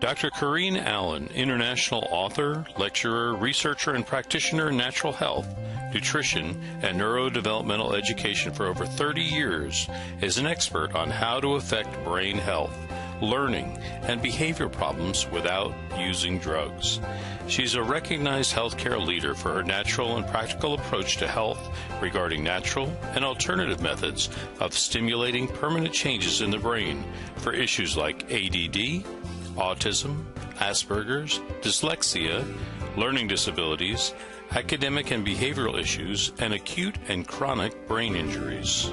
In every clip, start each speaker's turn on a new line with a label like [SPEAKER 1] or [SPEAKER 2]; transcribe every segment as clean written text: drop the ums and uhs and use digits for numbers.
[SPEAKER 1] Dr. Corinne Allen, international author, lecturer, researcher, and practitioner in natural health, nutrition, and neurodevelopmental education for over 30 years, is an expert on how to affect brain health, learning, and behavior problems without using drugs. She's a recognized healthcare leader for her natural and practical approach to health regarding natural and alternative methods of stimulating permanent changes in the brain for issues like ADD, autism, Asperger's, dyslexia, learning disabilities, academic and behavioral issues, and acute and chronic brain injuries.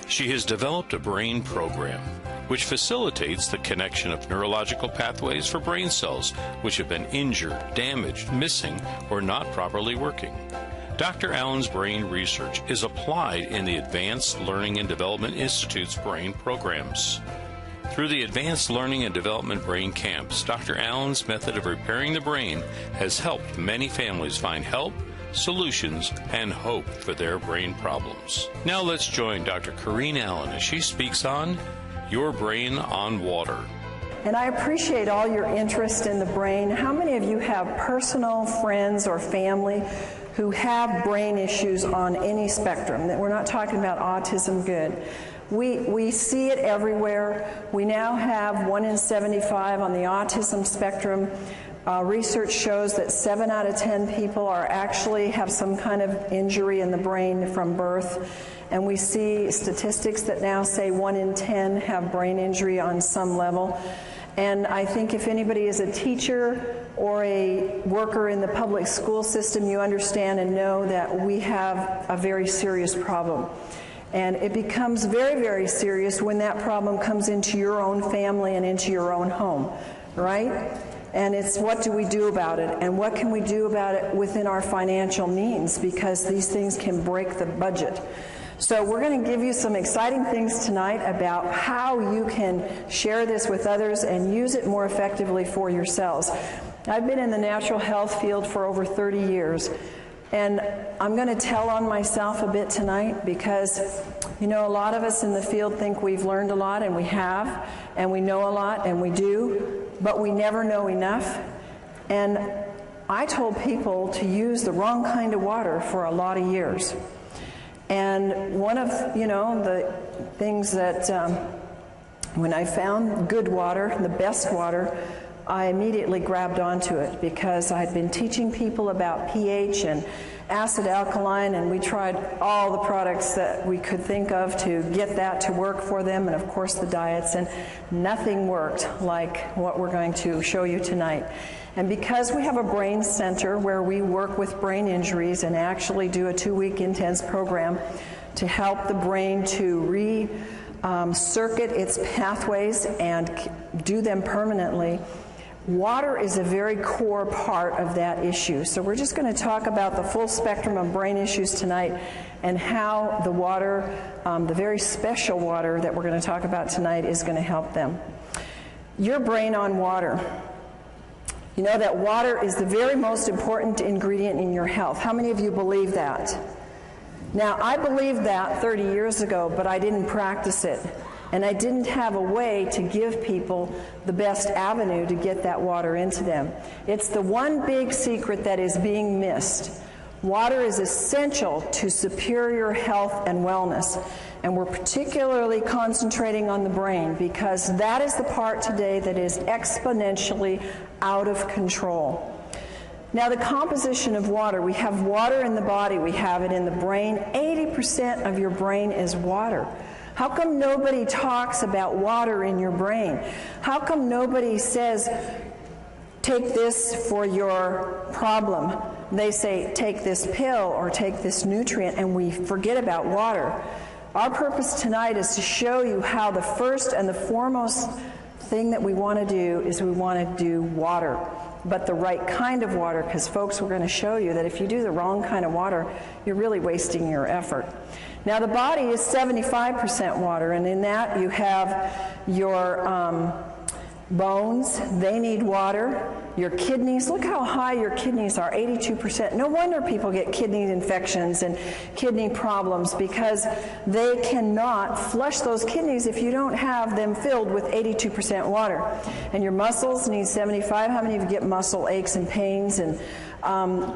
[SPEAKER 1] She has developed a brain program which facilitates the connection of neurological pathways for brain cells which have been injured, damaged, missing, or not properly working. Dr. Allen's brain research is applied in the Advanced Learning and Development Institute's brain programs. Through the Advanced Learning and Development Brain Camps, Dr. Allen's method of repairing the brain has helped many families find help, solutions, and hope for their brain problems. Now let's join Dr. Corinne Allen as she speaks on Your Brain on Water.
[SPEAKER 2] And I appreciate all your interest in the brain. How many of you have personal friends or family who have brain issues on any spectrum? That we're not talking about autism, good. We see it everywhere. We now have 1 in 75 on the autism spectrum. Research shows that 7 out of 10 people actually have some kind of injury in the brain from birth. And we see statistics that now say 1 in 10 have brain injury on some level. And I think if anybody is a teacher or a worker in the public school system, you understand and know that we have a very serious problem. And it becomes very, very serious when that problem comes into your own family and into your own home, right? And it's what do we do about it? And what can we do about it within our financial means? Because these things can break the budget. So we're going to give you some exciting things tonight about how you can share this with others and use it more effectively for yourselves. I've been in the natural health field for over 30 years. And I'm going to tell on myself a bit tonight because, you know, a lot of us in the field think we've learned a lot, and we have, and we know a lot, and we do, but we never know enough. And I told people to use the wrong kind of water for a lot of years. And one of, you know, the things that when I found good water, the best water, I immediately grabbed onto it because I'd been teaching people about pH and acid alkaline, and we tried all the products that we could think of to get that to work for them, and of course the diets, and nothing worked like what we're going to show you tonight. And because we have a brain center where we work with brain injuries and actually do a 2-week intense program to help the brain to circuit its pathways and do them permanently, water is a very core part of that issue. So we're just going to talk about the full spectrum of brain issues tonight and how the water, the very special water that we're going to talk about tonight, is going to help them. Your brain on water. You know that water is the very most important ingredient in your health. How many of you believe that? Now, I believed that 30 years ago, but I didn't practice it. And I didn't have a way to give people the best avenue to get that water into them. It's the one big secret that is being missed. Water is essential to superior health and wellness. And we're particularly concentrating on the brain because that is the part today that is exponentially out of control. Now, the composition of water, we have water in the body, we have it in the brain. 80% of your brain is water. How come nobody talks about water in your brain? How come nobody says, take this for your problem? They say, take this pill or take this nutrient, and we forget about water. Our purpose tonight is to show you how the first and the foremost thing that we want to do is we want to do water, but the right kind of water, because folks, we're going to show you that if you do the wrong kind of water, you're really wasting your effort. Now, the body is 75% water, and in that you have your bones, they need water. Your kidneys, look how high your kidneys are, 82%. No wonder people get kidney infections and kidney problems, because they cannot flush those kidneys if you don't have them filled with 82% water. And your muscles need 75. How many of you get muscle aches and pains? And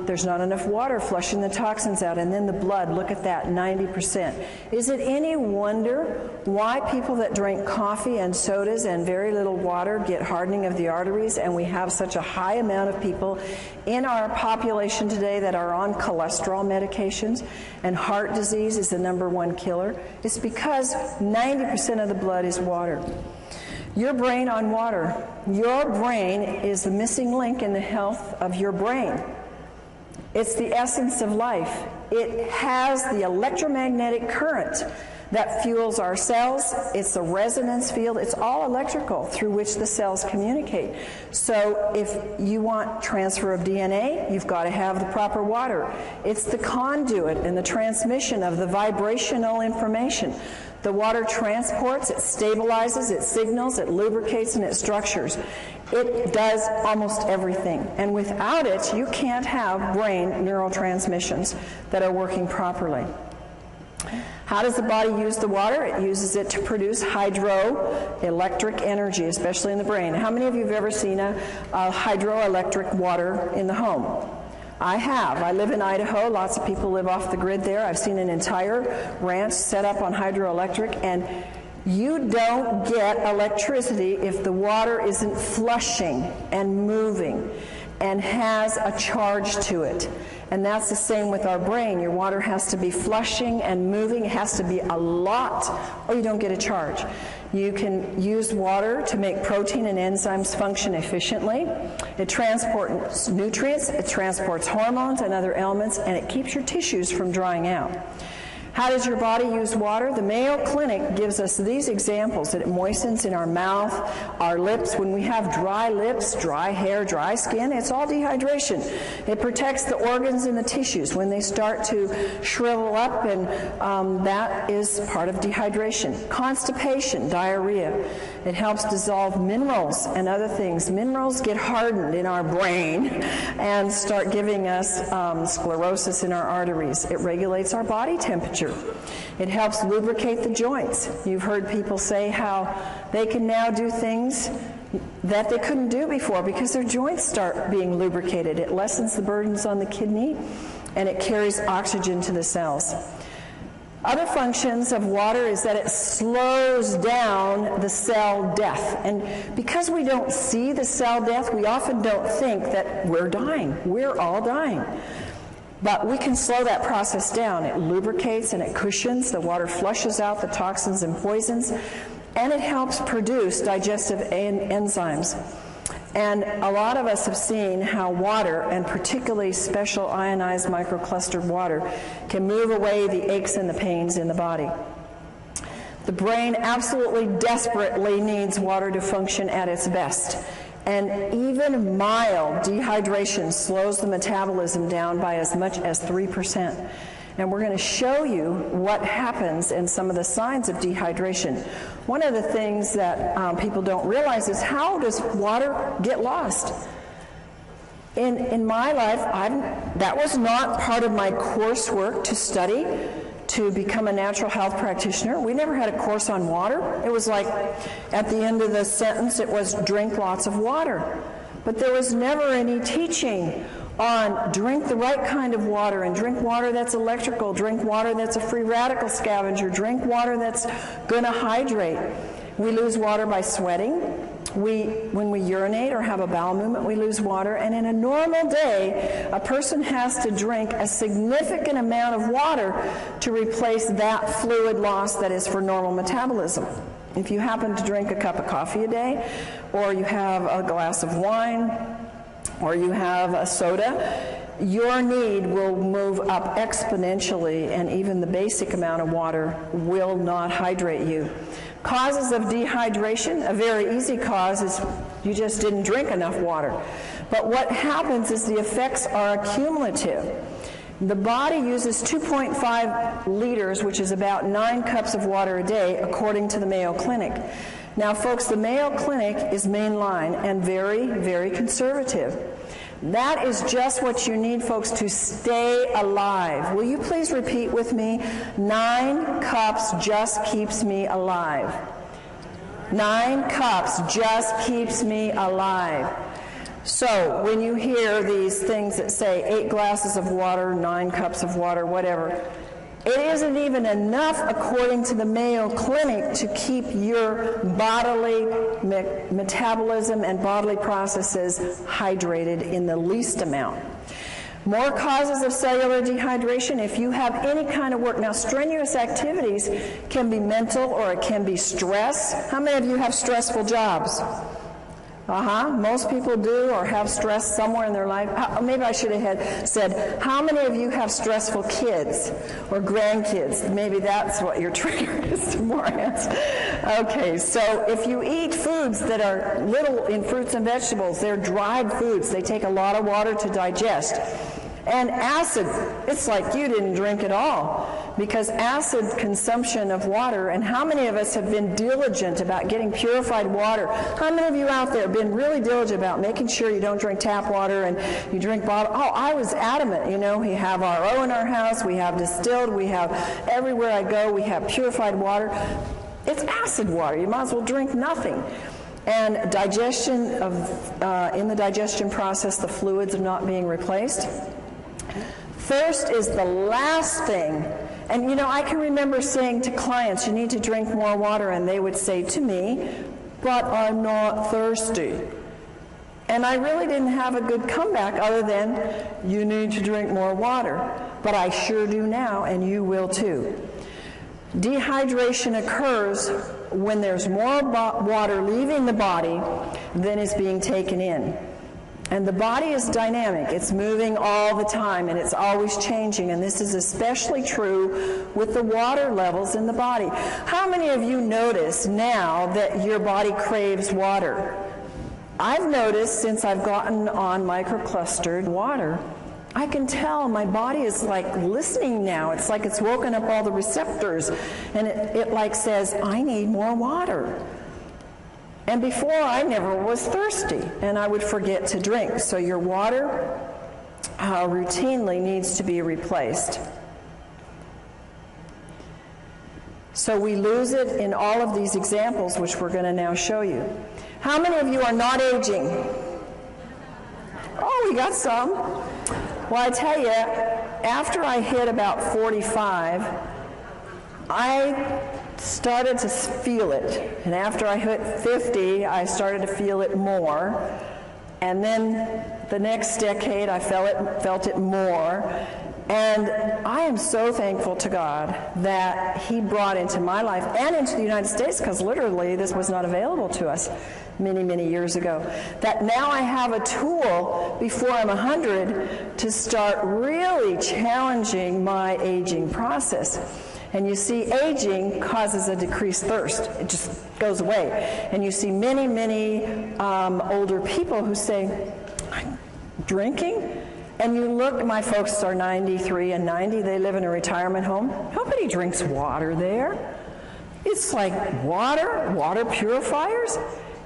[SPEAKER 2] there's not enough water flushing the toxins out. And then the blood, look at that, 90%. Is it any wonder why people that drink coffee and sodas and very little water get hardening of the arteries, and we have such a high amount of people in our population today that are on cholesterol medications, and heart disease is the #1 killer? It's because 90% of the blood is water. Your brain on water. Your brain is the missing link in the health of your brain. It's the essence of life. It has the electromagnetic current that fuels our cells. It's the resonance field. It's all electrical through which the cells communicate. So if you want transfer of DNA, you've got to have the proper water. It's the conduit and the transmission of the vibrational information. The water transports, it stabilizes, it signals, it lubricates, and it structures. It does almost everything. And without it, you can't have brain neurotransmissions that are working properly. How does the body use the water? It uses it to produce hydroelectric energy, especially in the brain. How many of you have ever seen a hydroelectric water in the home? I have. I live in Idaho. Lots of people live off the grid there. I've seen an entire ranch set up on hydroelectric, and you don't get electricity if the water isn't flushing and moving and has a charge to it. And that's the same with our brain. Your water has to be flushing and moving. It has to be a lot, or you don't get a charge. You can use water to make protein and enzymes function efficiently. It transports nutrients, it transports hormones and other elements, and it keeps your tissues from drying out. How does your body use water? The Mayo Clinic gives us these examples, that it moistens in our mouth, our lips. When we have dry lips, dry hair, dry skin, it's all dehydration. It protects the organs and the tissues when they start to shrivel up, and that is part of dehydration. Constipation, diarrhea. It helps dissolve minerals and other things. Minerals get hardened in our brain and start giving us sclerosis in our arteries. It regulates our body temperature. It helps lubricate the joints. You've heard people say how they can now do things that they couldn't do before because their joints start being lubricated. It lessens the burdens on the kidney, and it carries oxygen to the cells. Other functions of water is that it slows down the cell death. And because we don't see the cell death, we often don't think that we're dying. We're all dying. But we can slow that process down. It lubricates and it cushions. The water flushes out the toxins and poisons, and it helps produce digestive enzymes. And a lot of us have seen how water, and particularly special ionized microclustered water, can move away the aches and the pains in the body. The brain absolutely desperately needs water to function at its best. And even mild dehydration slows the metabolism down by as much as 3%. And we're going to show you what happens and some of the signs of dehydration. One of the things that people don't realize is, how does water get lost? In my life, that was not part of my coursework to study to become a natural health practitioner. We never had a course on water. It was like, at the end of the sentence, it was drink lots of water. But there was never any teaching on drink the right kind of water, and drink water that's electrical, drink water that's a free radical scavenger, drink water that's going to hydrate. We lose water by sweating. When we urinate or have a bowel movement, we lose water. And in a normal day, a person has to drink a significant amount of water to replace that fluid loss that is for normal metabolism. If you happen to drink a cup of coffee a day, or you have a glass of wine, or you have a soda, your need will move up exponentially, and even the basic amount of water will not hydrate you. Causes of dehydration, a very easy cause is you just didn't drink enough water. But what happens is the effects are accumulative. The body uses 2.5 liters, which is about 9 cups of water a day, according to the Mayo Clinic. Now, folks, the Mayo Clinic is mainline and very, very conservative. That is just what you need, folks, to stay alive. Will you please repeat with me? 9 cups just keeps me alive. 9 cups just keeps me alive. So when you hear these things that say 8 glasses of water, 9 cups of water, whatever, it isn't even enough, according to the Mayo Clinic, to keep your bodily metabolism and bodily processes hydrated in the least amount. More causes of cellular dehydration if you have any kind of work. Now, strenuous activities can be mental or it can be stress. How many of you have stressful jobs? Most people do or have stress somewhere in their life. Maybe I should have said, how many of you have stressful kids or grandkids? Maybe that's what your trigger is to more answers. Okay, so if you eat foods that are little in fruits and vegetables, they're dried foods. They take a lot of water to digest. And acid, it's like you didn't drink at all, because acid consumption of water, and how many of us have been diligent about getting purified water? How many of you out there have been really diligent about making sure you don't drink tap water and you drink bottled? Oh, I was adamant. You know, we have RO in our house, we have distilled, we have everywhere I go, we have purified water. It's acid water. You might as well drink nothing. And digestion of, in the digestion process, the fluids are not being replaced. Thirst is the last thing. And you know, I can remember saying to clients, you need to drink more water, and they would say to me, but I'm not thirsty. And I really didn't have a good comeback other than, you need to drink more water. But I sure do now, and you will too. Dehydration occurs when there's more water leaving the body than is being taken in. And the body is dynamic. It's moving all the time, and it's always changing. And this is especially true with the water levels in the body. How many of you notice now that your body craves water? I've noticed since I've gotten on microclustered water, I can tell my body is like listening now. It's like it's woken up all the receptors, and it like says, I need more water. And before, I never was thirsty, and I would forget to drink. So your water routinely needs to be replaced. So we lose it in all of these examples, which we're going to now show you. How many of you are not aging? Oh, we got some. Well, I tell you, after I hit about 45, I started to feel it. And after I hit 50, I started to feel it more. And then the next decade, I felt it more. And I am so thankful to God that He brought into my life and into the United States, because literally this was not available to us many, many years ago, that now I have a tool before I'm 100 to start really challenging my aging process. And you see, aging causes a decreased thirst. It just goes away. And you see many, many older people who say, drinking? And you look, my folks are 93 and 90. They live in a retirement home. Nobody drinks water there. It's like water purifiers.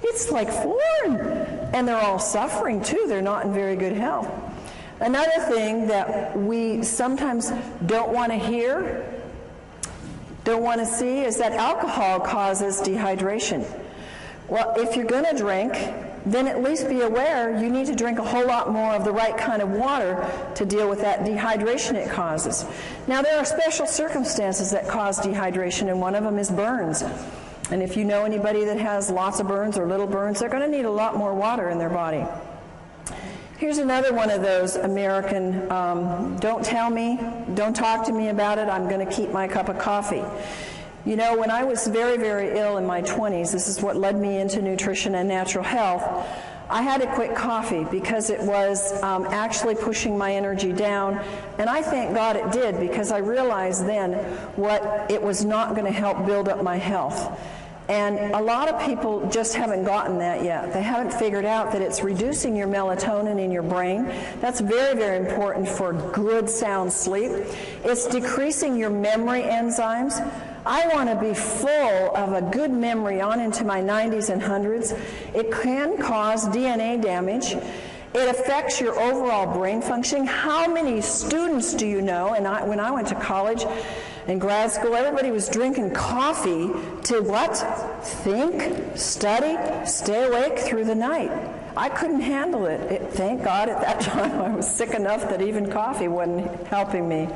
[SPEAKER 2] It's like foreign. And they're all suffering, too. They're not in very good health. Another thing that we sometimes don't want to hear, don't want to see, is that alcohol causes dehydration. Well, if you're going to drink, then at least be aware you need to drink a whole lot more of the right kind of water to deal with that dehydration it causes. Now, there are special circumstances that cause dehydration, and one of them is burns. And if you know anybody that has lots of burns or little burns, they're going to need a lot more water in their body. Here's another one of those American, don't tell me, don't talk to me about it, I'm going to keep my cup of coffee. You know, when I was very, very ill in my 20s, this is what led me into nutrition and natural health, I had to quit coffee because it was actually pushing my energy down. And I thank God it did, because I realized then what it was not going to help build up my health. And a lot of people just haven't gotten that yet. They haven't figured out that it's reducing your melatonin in your brain. That's very, very important for good, sound sleep. It's decreasing your memory enzymes. I want to be full of a good memory on into my 90s and 100s. It can cause DNA damage. It affects your overall brain functioning. How many students do you know? And when I went to college and grad school, everybody was drinking coffee to what? Think, study, stay awake through the night. I couldn't handle it. Thank God at that time I was sick enough that even coffee wasn't helping me.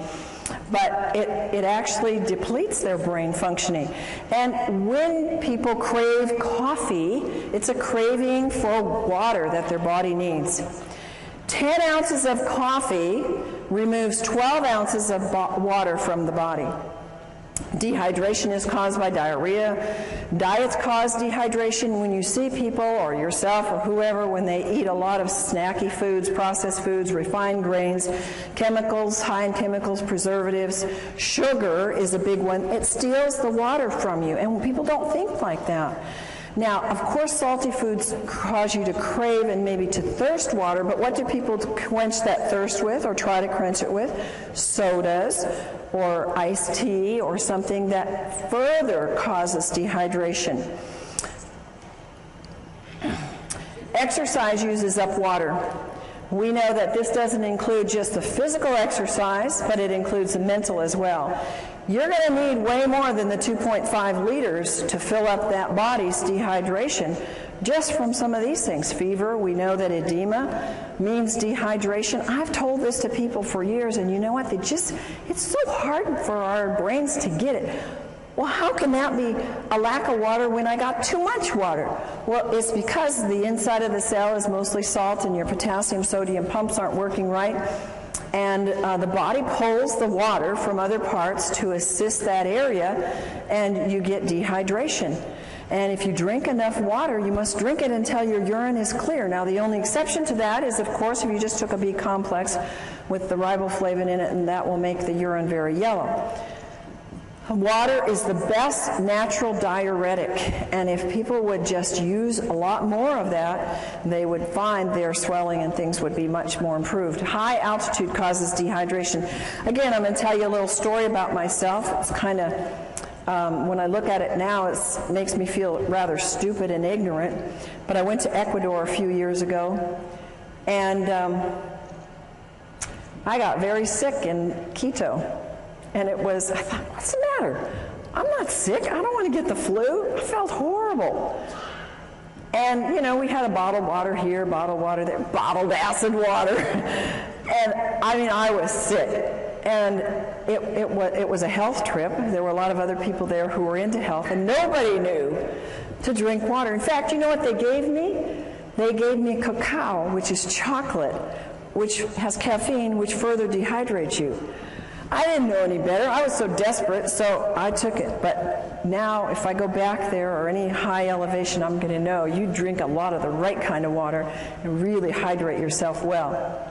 [SPEAKER 2] But it actually depletes their brain functioning. And when people crave coffee, it's a craving for water that their body needs. 10 ounces of coffee removes 12 ounces of water from the body. Dehydration is caused by diarrhea. Diets cause dehydration. When you see people or yourself or whoever, when they eat a lot of snacky foods, processed foods, refined grains, chemicals, high in chemicals, preservatives, sugar is a big one. It steals the water from you, and people don't think like that. Now, of course, salty foods cause you to crave and maybe to thirst water, but what do people quench that thirst with or try to quench it with? Sodas or iced tea or something that further causes dehydration. Exercise uses up water. We know that this doesn't include just the physical exercise, but it includes the mental as well. You're going to need way more than the 2.5 liters to fill up that body's dehydration just from some of these things. Fever, we know that edema means dehydration. I've told this to people for years, and you know what? It's so hard for our brains to get it. Well, how can that be a lack of water when I got too much water? Well, it's because the inside of the cell is mostly salt and your potassium, sodium pumps aren't working right. And the body pulls the water from other parts to assist that area, and you get dehydration. And if you drink enough water, you must drink it until your urine is clear. Now, the only exception to that is, of course, if you just took a B complex with the riboflavin in it, and that will make the urine very yellow. Water is the best natural diuretic, and if people would just use a lot more of that, they would find their swelling and things would be much more improved. High altitude causes dehydration. Again, I'm going to tell you a little story about myself. It's kind of, when I look at it now, it makes me feel rather stupid and ignorant, but I went to Ecuador a few years ago, and I got very sick in Quito. And I thought, what's the matter? I'm not sick. I don't want to get the flu. I felt horrible. And, we had a bottled water here, bottled water there, bottled acid water. And, I was sick. And it was a health trip. There were a lot of other people there who were into health, and nobody knew to drink water. In fact, you know what they gave me? They gave me cacao, which is chocolate, which has caffeine, which further dehydrates you. I didn't know any better. I was so desperate, so I took it. But now, if I go back there or any high elevation, I'm going to know you drink a lot of the right kind of water and really hydrate yourself well.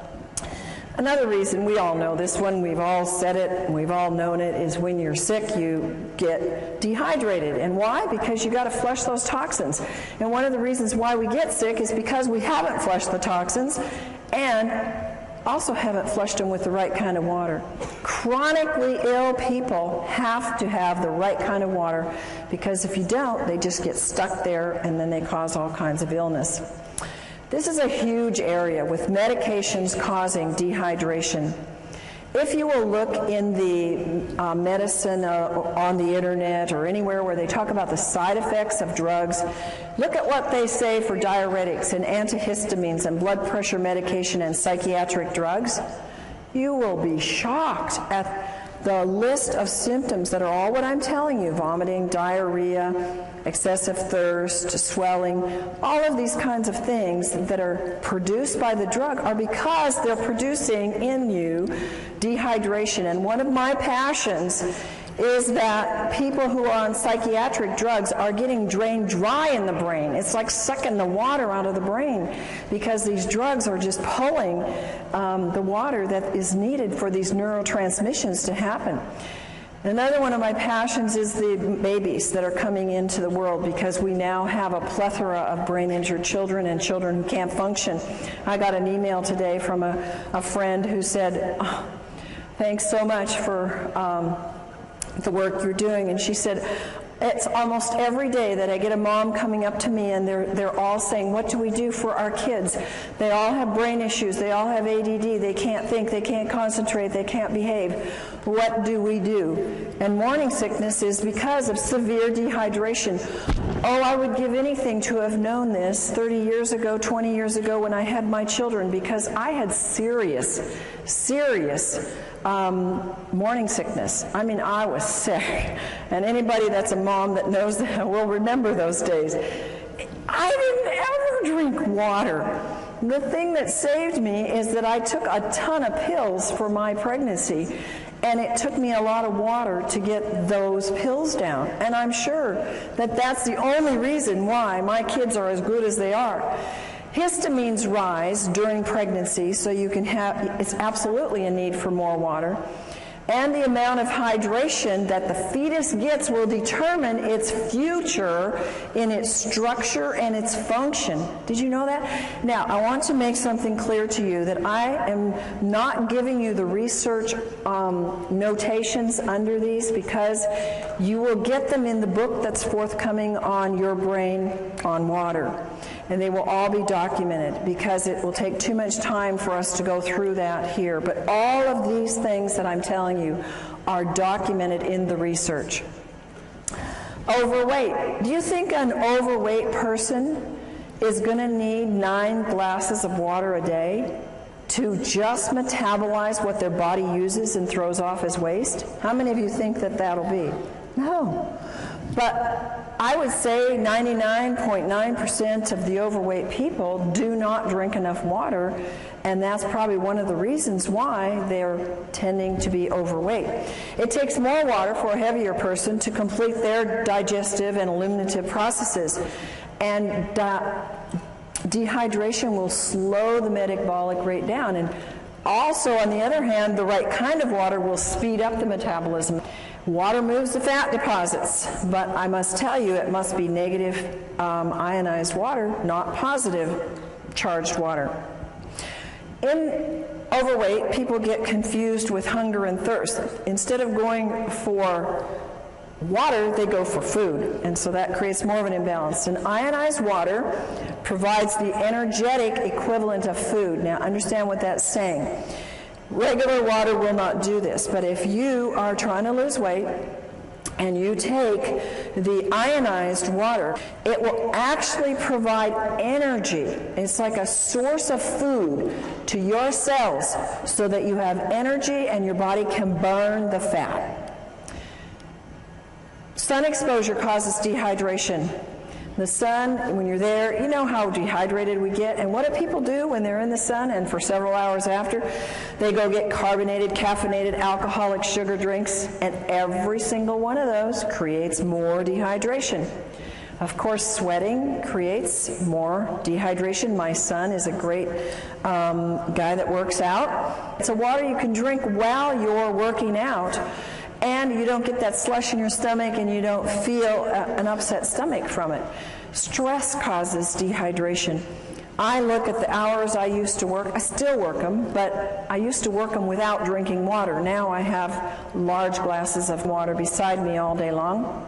[SPEAKER 2] Another reason, we all know this one, we've all said it, and we've all known it, is when you're sick, you get dehydrated. And why? Because you got to flush those toxins. And one of the reasons why we get sick is because we haven't flushed the toxins, and also haven't flushed them with the right kind of water. Chronically ill people have to have the right kind of water, because if you don't, they just get stuck there and then they cause all kinds of illness. This is a huge area with medications causing dehydration. If you will look in the medicine on the internet or anywhere where they talk about the side effects of drugs, look at what they say for diuretics and antihistamines and blood pressure medication and psychiatric drugs. You will be shocked at the list of symptoms that are all what I'm telling you: vomiting, diarrhea, excessive thirst, swelling. All of these kinds of things that are produced by the drug are because they're producing in you dehydration. And one of my passions is that people who are on psychiatric drugs are getting drained dry in the brain. It's like sucking the water out of the brain, because these drugs are just pulling the water that is needed for these neurotransmissions to happen. Another one of my passions is the babies that are coming into the world, because we now have a plethora of brain-injured children and children who can't function. I got an email today from a friend who said, "Oh, thanks so much for the work you're doing. And she said, it's almost every day that I get a mom coming up to me and they're all saying, what do we do for our kids? They all have brain issues. They all have ADD. They can't think. They can't concentrate. They can't behave. What do we do? And morning sickness is because of severe dehydration. Oh, I would give anything to have known this 30 years ago, 20 years ago when I had my children, because I had serious morning sickness. I mean, I was sick. And anybody that's a mom that knows that will remember those days. I didn't ever drink water. The thing that saved me is that I took a ton of pills for my pregnancy, and it took me a lot of water to get those pills down. And I'm sure that that's the only reason why my kids are as good as they are. Histamines rise during pregnancy, so you can have, it's absolutely a need for more water. And the amount of hydration that the fetus gets will determine its future in its structure and its function. Did you know that? Now, I want to make something clear to you that I am not giving you the research notations under these, because you will get them in the book that's forthcoming on Your Brain on Water. And they will all be documented, because it will take too much time for us to go through that here. But all of these things that I'm telling you are documented in the research. Overweight. Do you think an overweight person is going to need 9 glasses of water a day to just metabolize what their body uses and throws off as waste? How many of you think that that'll be? No. But I would say 99.9% of the overweight people do not drink enough water, and that's probably one of the reasons why they're tending to be overweight. It takes more water for a heavier person to complete their digestive and eliminative processes, and dehydration will slow the metabolic rate down. And also, on the other hand, the right kind of water will speed up the metabolism. Water moves the fat deposits, but I must tell you it must be negative ionized water, not positive charged water. In overweight, people get confused with hunger and thirst. Instead of going for water, they go for food, and so that creates more of an imbalance. And ionized water provides the energetic equivalent of food. Now, understand what that's saying. Regular water will not do this, but if you are trying to lose weight and you take the ionized water, it will actually provide energy. It's like a source of food to your cells so that you have energy and your body can burn the fat. Sun exposure causes dehydration. The sun, when you're there, you know how dehydrated we get. And what do people do when they're in the sun and for several hours after? They go get carbonated, caffeinated, alcoholic sugar drinks, and every single one of those creates more dehydration. Of course, sweating creates more dehydration. My son is a great guy that works out. It's a water you can drink while you're working out, and you don't get that slush in your stomach, and you don't feel an upset stomach from it. Stress causes dehydration. I look at the hours I used to work. I still work them, but I used to work them without drinking water. Now I have large glasses of water beside me all day long.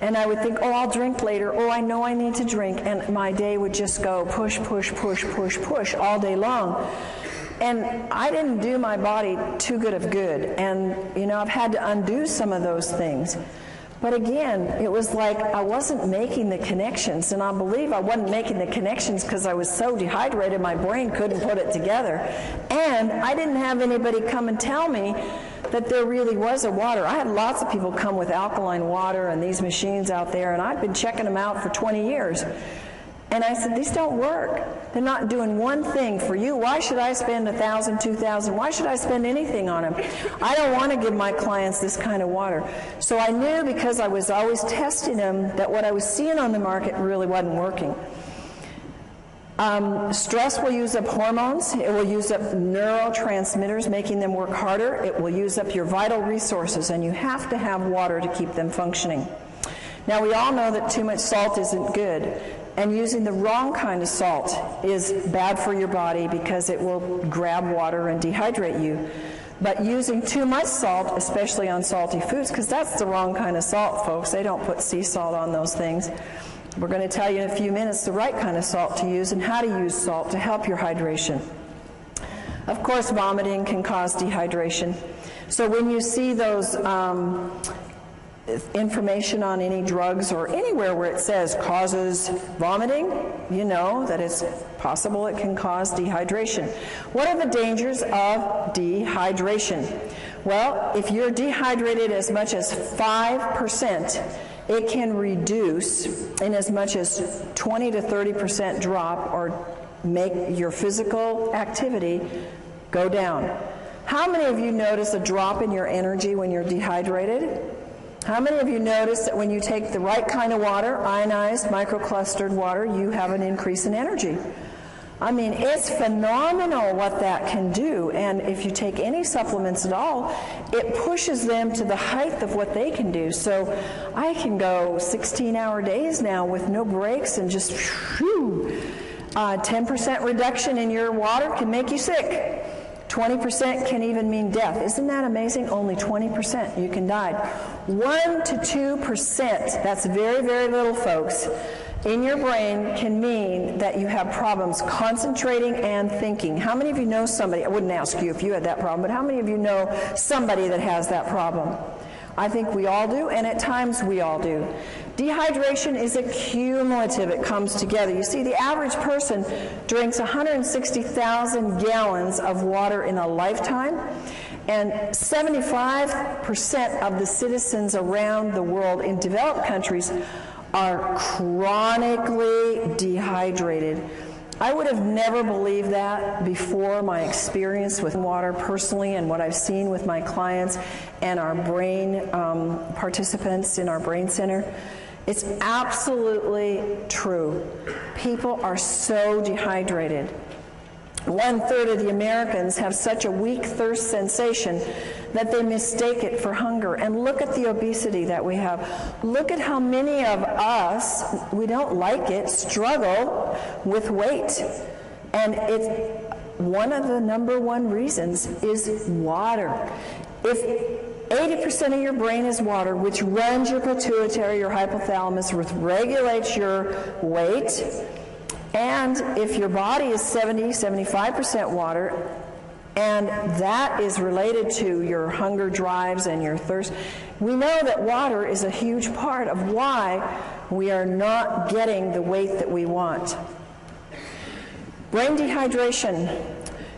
[SPEAKER 2] And I would think, oh, I'll drink later. Oh, I know I need to drink. And my day would just go push, push, push, push, push all day long. And I didn't do my body too good of good. And, you know, I've had to undo some of those things. But again, it was like I wasn't making the connections. And I believe I wasn't making the connections because I was so dehydrated my brain couldn't put it together. And I didn't have anybody come and tell me that there really was a water. I had lots of people come with alkaline water and these machines out there, and I'd been checking them out for 20 years. And I said, these don't work. They're not doing one thing for you. Why should I spend $1,000, $2,000? Why should I spend anything on them? I don't want to give my clients this kind of water. So I knew, because I was always testing them, that what I was seeing on the market really wasn't working. Stress will use up hormones. It will use up neurotransmitters, making them work harder. It will use up your vital resources, and you have to have water to keep them functioning. Now, we all know that too much salt isn't good, and using the wrong kind of salt is bad for your body because it will grab water and dehydrate you. But using too much salt, especially on salty foods, because that's the wrong kind of salt, folks. They don't put sea salt on those things. We're going to tell you in a few minutes the right kind of salt to use and how to use salt to help your hydration. Of course, vomiting can cause dehydration. So when you see those information on any drugs or anywhere where it says causes vomiting, you know that it's possible it can cause dehydration. What are the dangers of dehydration? Well, if you're dehydrated as much as 5%, it can reduce in as much as 20 to 30% drop or make your physical activity go down. How many of you notice a drop in your energy when you're dehydrated? How many of you notice that when you take the right kind of water, ionized, microclustered water, you have an increase in energy? I mean, it's phenomenal what that can do, and if you take any supplements at all, it pushes them to the height of what they can do. So I can go 16-hour days now with no breaks and just 10% reduction in your water can make you sick. 20% can even mean death. Isn't that amazing? Only 20% you can die. 1 to 2%, that's very, very little, folks, in your brain can mean that you have problems concentrating and thinking. How many of you know somebody, I wouldn't ask you if you had that problem, but how many of you know somebody that has that problem? I think we all do, and at times we all do. Dehydration is a cumulative. It comes together. You see, the average person drinks 160,000 gallons of water in a lifetime, and 75% of the citizens around the world in developed countries are chronically dehydrated. I would have never believed that before my experience with water personally and what I've seen with my clients and our brain participants in our brain center. It's absolutely true. People are so dehydrated. 1/3 of the Americans have such a weak thirst sensation that they mistake it for hunger. And look at the obesity that we have. Look at how many of us, we don't like it, struggle with weight. And it's one of the number one reasons is water. If 80% of your brain is water, which runs your pituitary, your hypothalamus, which regulates your weight, and if your body is 70-75% water, and that is related to your hunger drives and your thirst, we know that water is a huge part of why we are not getting the weight that we want. Brain dehydration.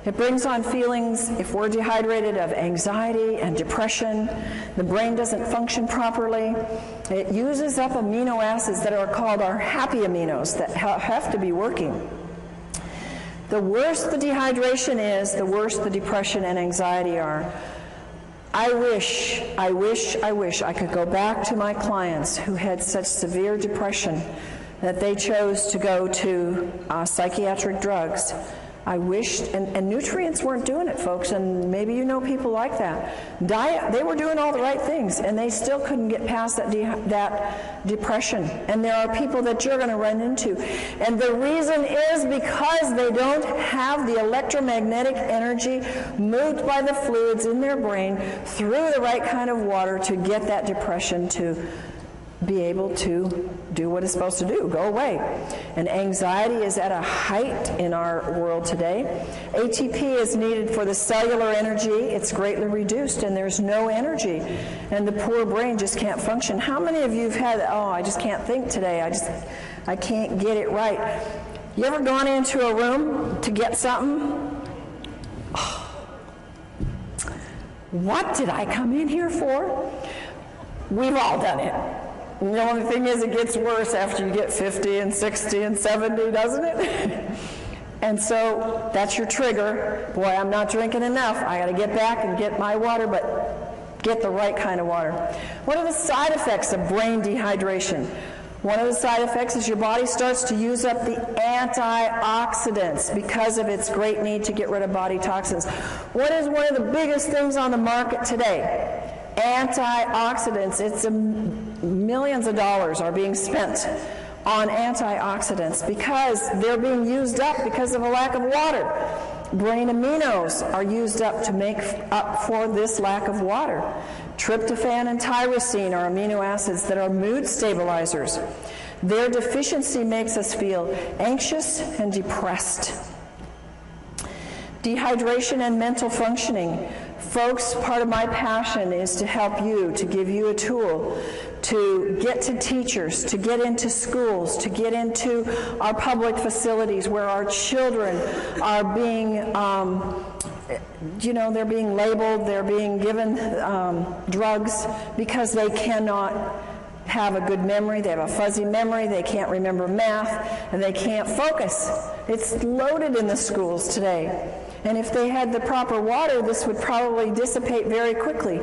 [SPEAKER 2] It brings on feelings, if we're dehydrated, of anxiety and depression. The brain doesn't function properly. It uses up amino acids that are called our happy aminos that have to be working. The worse the dehydration is, the worse the depression and anxiety are. I wish I could go back to my clients who had such severe depression that they chose to go to psychiatric drugs. I wished, and nutrients weren't doing it, folks, and maybe you know people like that. Diet, they were doing all the right things, and they still couldn't get past that depression. And there are people that you're going to run into. And the reason is because they don't have the electromagnetic energy moved by the fluids in their brain through the right kind of water to get that depression to be able to do what it's supposed to do, go away. And anxiety is at a height in our world today. ATP is needed for the cellular energy. It's greatly reduced, and there's no energy. And the poor brain just can't function. How many of you have had, I just can't think today. I can't get it right. You ever gone into a room to get something? What did I come in here for? We've all done it. And the only thing is, it gets worse after you get 50 and 60 and 70, doesn't it? And so that's your trigger. Boy, I'm not drinking enough. I got to get back and get my water, but get the right kind of water. What are the side effects of brain dehydration? One of the side effects is your body starts to use up the antioxidants because of its great need to get rid of body toxins. What is one of the biggest things on the market today? Antioxidants. It's millions of dollars are being spent on antioxidants because they're being used up because of a lack of water. Brain aminos are used up to make up for this lack of water. Tryptophan and tyrosine are amino acids that are mood stabilizers. Their deficiency makes us feel anxious and depressed. Dehydration and mental functioning. Folks, part of my passion is to help you, to give you a tool to get to teachers, to get into schools, to get into our public facilities where our children are being, they're being labeled, they're being given drugs because they cannot have a good memory, they have a fuzzy memory, they can't remember math, and they can't focus. It's loaded in the schools today. And if they had the proper water, this would probably dissipate very quickly.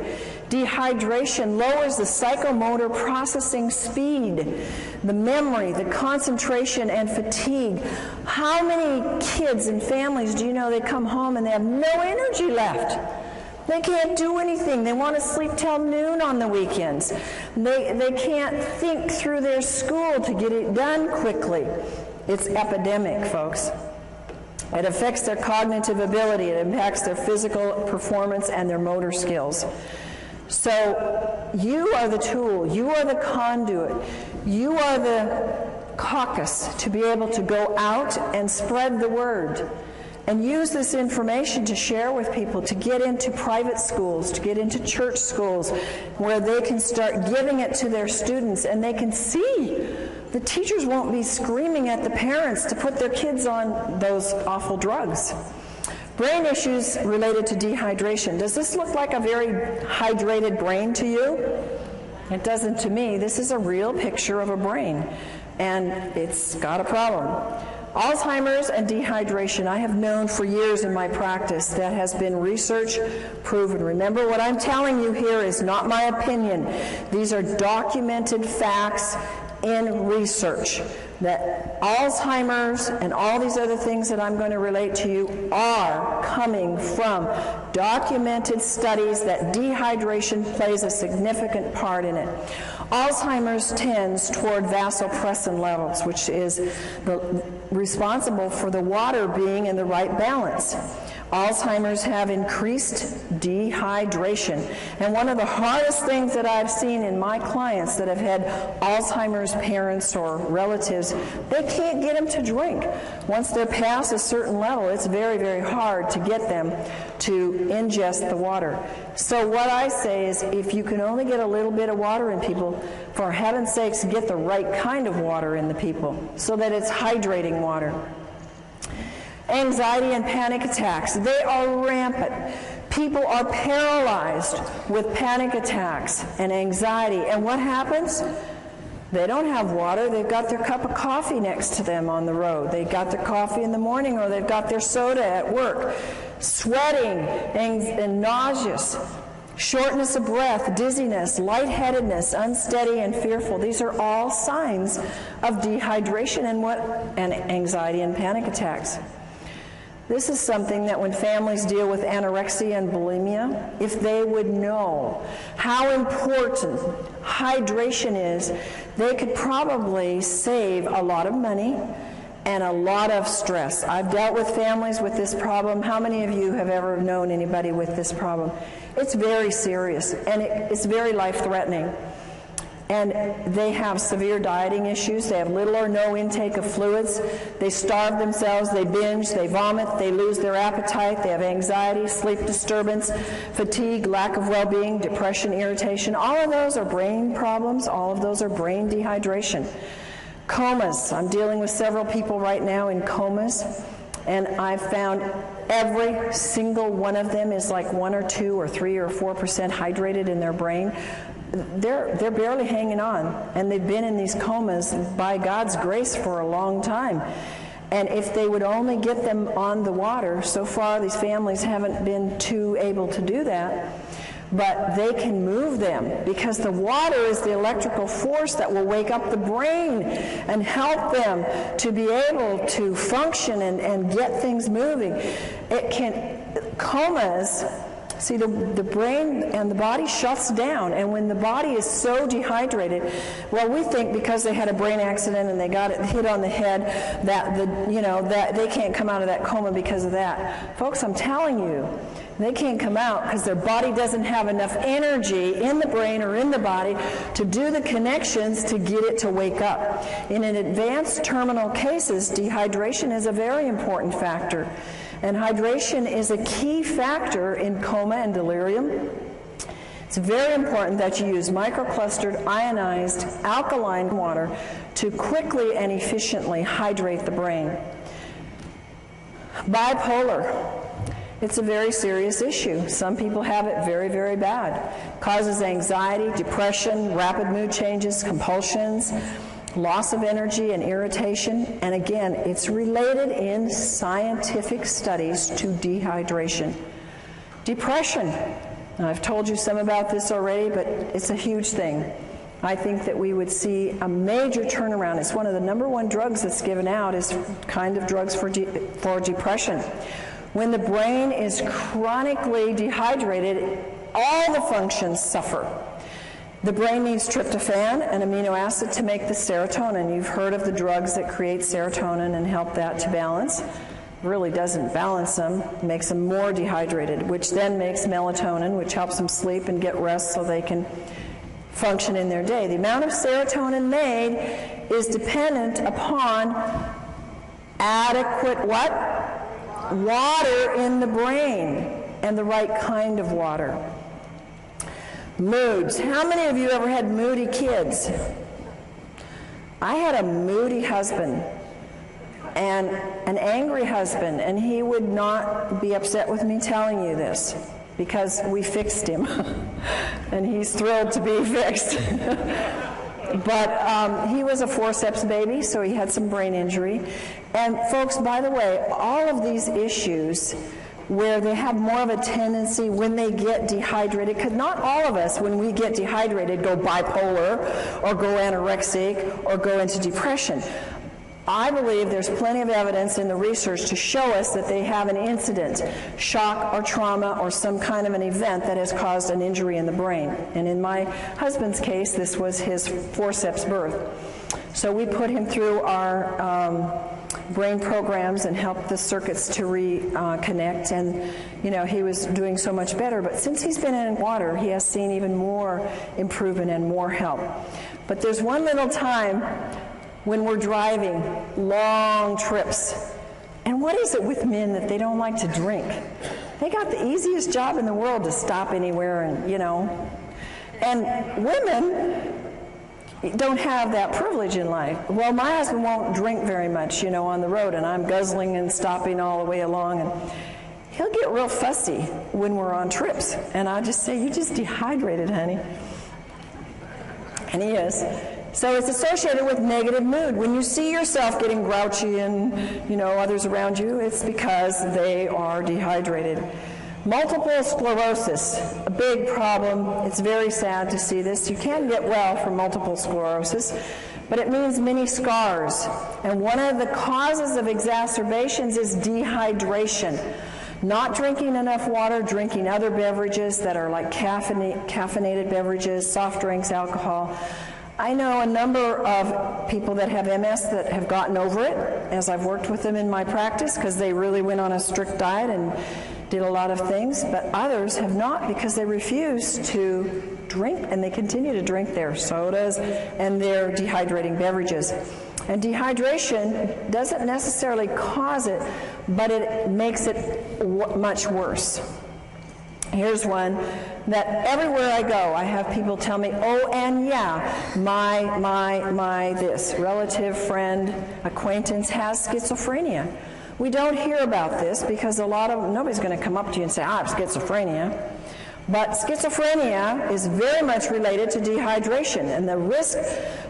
[SPEAKER 2] Dehydration lowers the psychomotor processing speed, the memory, the concentration, and fatigue. How many kids and families do you know they come home and they have no energy left? They can't do anything. They want to sleep till noon on the weekends. They can't think through their school to get it done quickly. It's epidemic, folks. It affects their cognitive ability. It impacts their physical performance and their motor skills. So you are the tool. You are the conduit. You are the caucus to be able to go out and spread the word and use this information to share with people, to get into private schools, to get into church schools where they can start giving it to their students and they can see. The teachers won't be screaming at the parents to put their kids on those awful drugs. Brain issues related to dehydration. Does this look like a very hydrated brain to you? It doesn't to me. This is a real picture of a brain, and it's got a problem. Alzheimer's and dehydration, I have known for years in my practice. That has been research proven. Remember, what I'm telling you here is not my opinion. These are documented facts in research that Alzheimer's and all these other things that I'm going to relate to you are coming from documented studies that dehydration plays a significant part in it. Alzheimer's tends toward vasopressin levels, which is responsible for the water being in the right balance. Alzheimer's have increased dehydration. And one of the hardest things that I've seen in my clients that have had Alzheimer's parents or relatives, they can't get them to drink. Once they're past a certain level, it's very, very hard to get them to ingest the water. So what I say is, if you can only get a little bit of water in people, for heaven's sakes, get the right kind of water in the people so that it's hydrating water. Anxiety and panic attacks, they are rampant. People are paralyzed with panic attacks and anxiety. And what happens? They don't have water. They've got their cup of coffee next to them on the road. They got their coffee in the morning, or they've got their soda at work. Sweating and nauseous, shortness of breath, dizziness, lightheadedness, unsteady and fearful. These are all signs of dehydration and anxiety and panic attacks. This is something that when families deal with anorexia and bulimia, if they would know how important hydration is, they could probably save a lot of money and a lot of stress. I've dealt with families with this problem. How many of you have ever known anybody with this problem? It's very serious, and it's very life-threatening. And they have severe dieting issues. They have little or no intake of fluids. They starve themselves. They binge. They vomit. They lose their appetite. They have anxiety, sleep disturbance, fatigue, lack of well-being, depression, irritation. All of those are brain problems. All of those are brain dehydration. Comas. I'm dealing with several people right now in comas. And I've found every single one of them is like 1 or 2 or 3 or 4% hydrated in their brain. They're barely hanging on, and they've been in these comas by God's grace for a long time. And if they would only get them on the water, so far these families haven't been too able to do that, but they can move them because the water is the electrical force that will wake up the brain and help them to be able to function and get things moving. Comas See, the brain and the body shuts down, and when the body is so dehydrated, well, we think because they had a brain accident and they got it hit on the head that that they can't come out of that coma because of that. Folks, I'm telling you, they can't come out because their body doesn't have enough energy in the brain or in the body to do the connections to get it to wake up. In an advanced terminal cases, dehydration is a very important factor. And hydration is a key factor in coma and delirium. It's very important that you use microclustered, ionized, alkaline water to quickly and efficiently hydrate the brain. Bipolar. It's a very serious issue. Some people have it very, very bad. Causes anxiety, depression, rapid mood changes, compulsions, loss of energy and irritation, and again, it's related in scientific studies to dehydration. Depression. Now, I've told you some about this already, but it's a huge thing. I think that we would see a major turnaround. It's one of the #1 drugs that's given out is kind of drugs for depression. When the brain is chronically dehydrated, all the functions suffer. The brain needs tryptophan, an amino acid, to make the serotonin. You've heard of the drugs that create serotonin and help that to balance. Really doesn't balance them, makes them more dehydrated, which then makes melatonin, which helps them sleep and get rest so they can function in their day. The amount of serotonin made is dependent upon adequate what? Water in the brain, and the right kind of water. Moods. How many of you ever had moody kids? I had a moody husband and an angry husband, and he would not be upset with me telling you this because we fixed him, and he's thrilled to be fixed. But he was a forceps baby, so he had some brain injury. And folks, by the way, all of these issues where they have more of a tendency when they get dehydrated, because not all of us, when we get dehydrated, go bipolar or go anorexic or go into depression. I believe there's plenty of evidence in the research to show us that they have an incident, shock or trauma or some kind of an event that has caused an injury in the brain. And in my husband's case, this was his forceps birth. So we put him through our brain programs and helped the circuits to reconnect, and he was doing so much better. But since he's been in water, he has seen even more improvement and more help. But there's one little time when we're driving long trips, and what is it with men that they don't like to drink? They got the easiest job in the world to stop anywhere, and women don't have that privilege in life. Well, my husband won't drink very much, on the road, and I'm guzzling and stopping all the way along, and he'll get real fussy when we're on trips, and I just say, "You just dehydrated, honey." And he is. So it's associated with negative mood. When you see yourself getting grouchy and, others around you, it's because they are dehydrated. Multiple sclerosis, a big problem. It's very sad to see this. You can get well from multiple sclerosis, but it means many scars. And one of the causes of exacerbations is dehydration. Not drinking enough water, drinking other beverages that are like caffeinated beverages, soft drinks, alcohol. I know a number of people that have MS that have gotten over it as I've worked with them in my practice because they really went on a strict diet and did a lot of things, but others have not because they refuse to drink, and they continue to drink their sodas and their dehydrating beverages. And dehydration doesn't necessarily cause it, but it makes it much worse. Here's one that everywhere I go, I have people tell me, "Oh, and yeah, my this relative, friend, acquaintance has schizophrenia." We don't hear about this because nobody's going to come up to you and say, "I have schizophrenia." But schizophrenia is very much related to dehydration, and the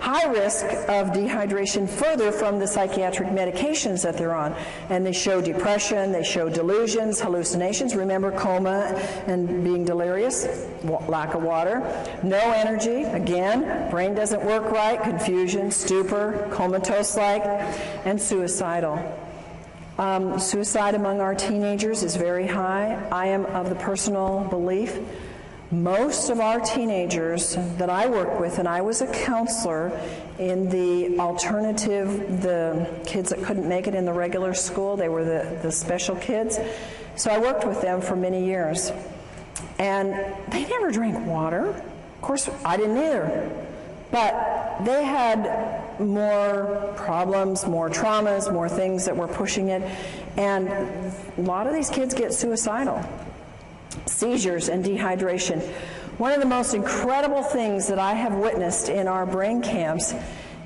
[SPEAKER 2] high risk of dehydration further from the psychiatric medications that they're on. And they show depression, they show delusions, hallucinations. Remember coma and being delirious, lack of water, no energy, again, brain doesn't work right, confusion, stupor, comatose-like, and suicidal. Suicide among our teenagers is very high. I am of the personal belief most of our teenagers that I work with, and I was a counselor in the alternative, the kids that couldn't make it in the regular school, they were the special kids. So I worked with them for many years. And they never drank water. Of course, I didn't either. But they had more problems, more traumas, more things that were pushing it. And a lot of these kids get suicidal. Seizures and dehydration. One of the most incredible things that I have witnessed in our brain camps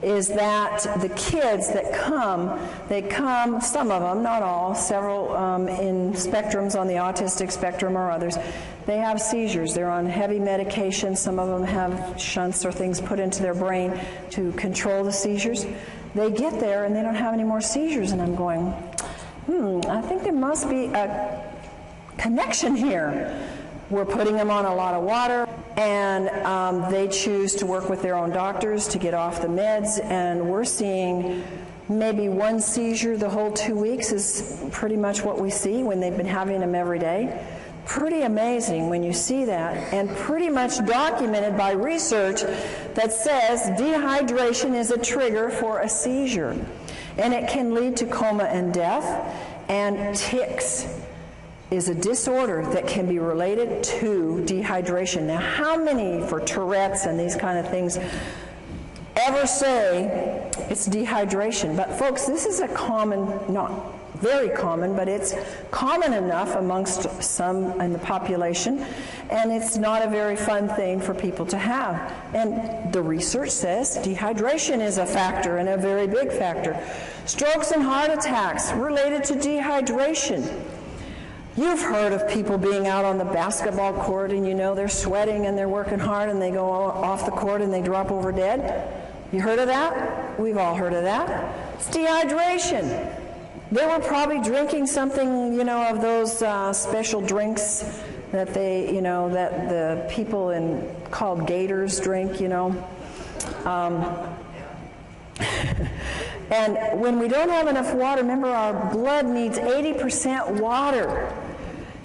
[SPEAKER 2] is that the kids that come, they come, some of them, not all, several in spectrums on the autistic spectrum or others, they have seizures. They're on heavy medication. Some of them have shunts or things put into their brain to control the seizures. They get there and they don't have any more seizures, and I'm going, I think there must be a connection here. We're putting them on a lot of water, and they choose to work with their own doctors to get off the meds, and we're seeing maybe one seizure the whole 2 weeks is pretty much what we see when they've been having them every day. Pretty amazing when you see that, and pretty much documented by research that says dehydration is a trigger for a seizure, and it can lead to coma and death. And tics is a disorder that can be related to dehydration. Now, how many for Tourette's and these kind of things ever say it's dehydration? But folks, this is a common, not very common, but it's common enough amongst some in the population, and it's not a very fun thing for people to have. And the research says dehydration is a factor, and a very big factor. Strokes and heart attacks related to dehydration. You've heard of people being out on the basketball court and you know they're sweating and they're working hard and they go off the court and they drop over dead. You heard of that? We've all heard of that. It's dehydration. They were probably drinking something, of those special drinks that they, that the people called gators drink, And when we don't have enough water, remember our blood needs 80% water.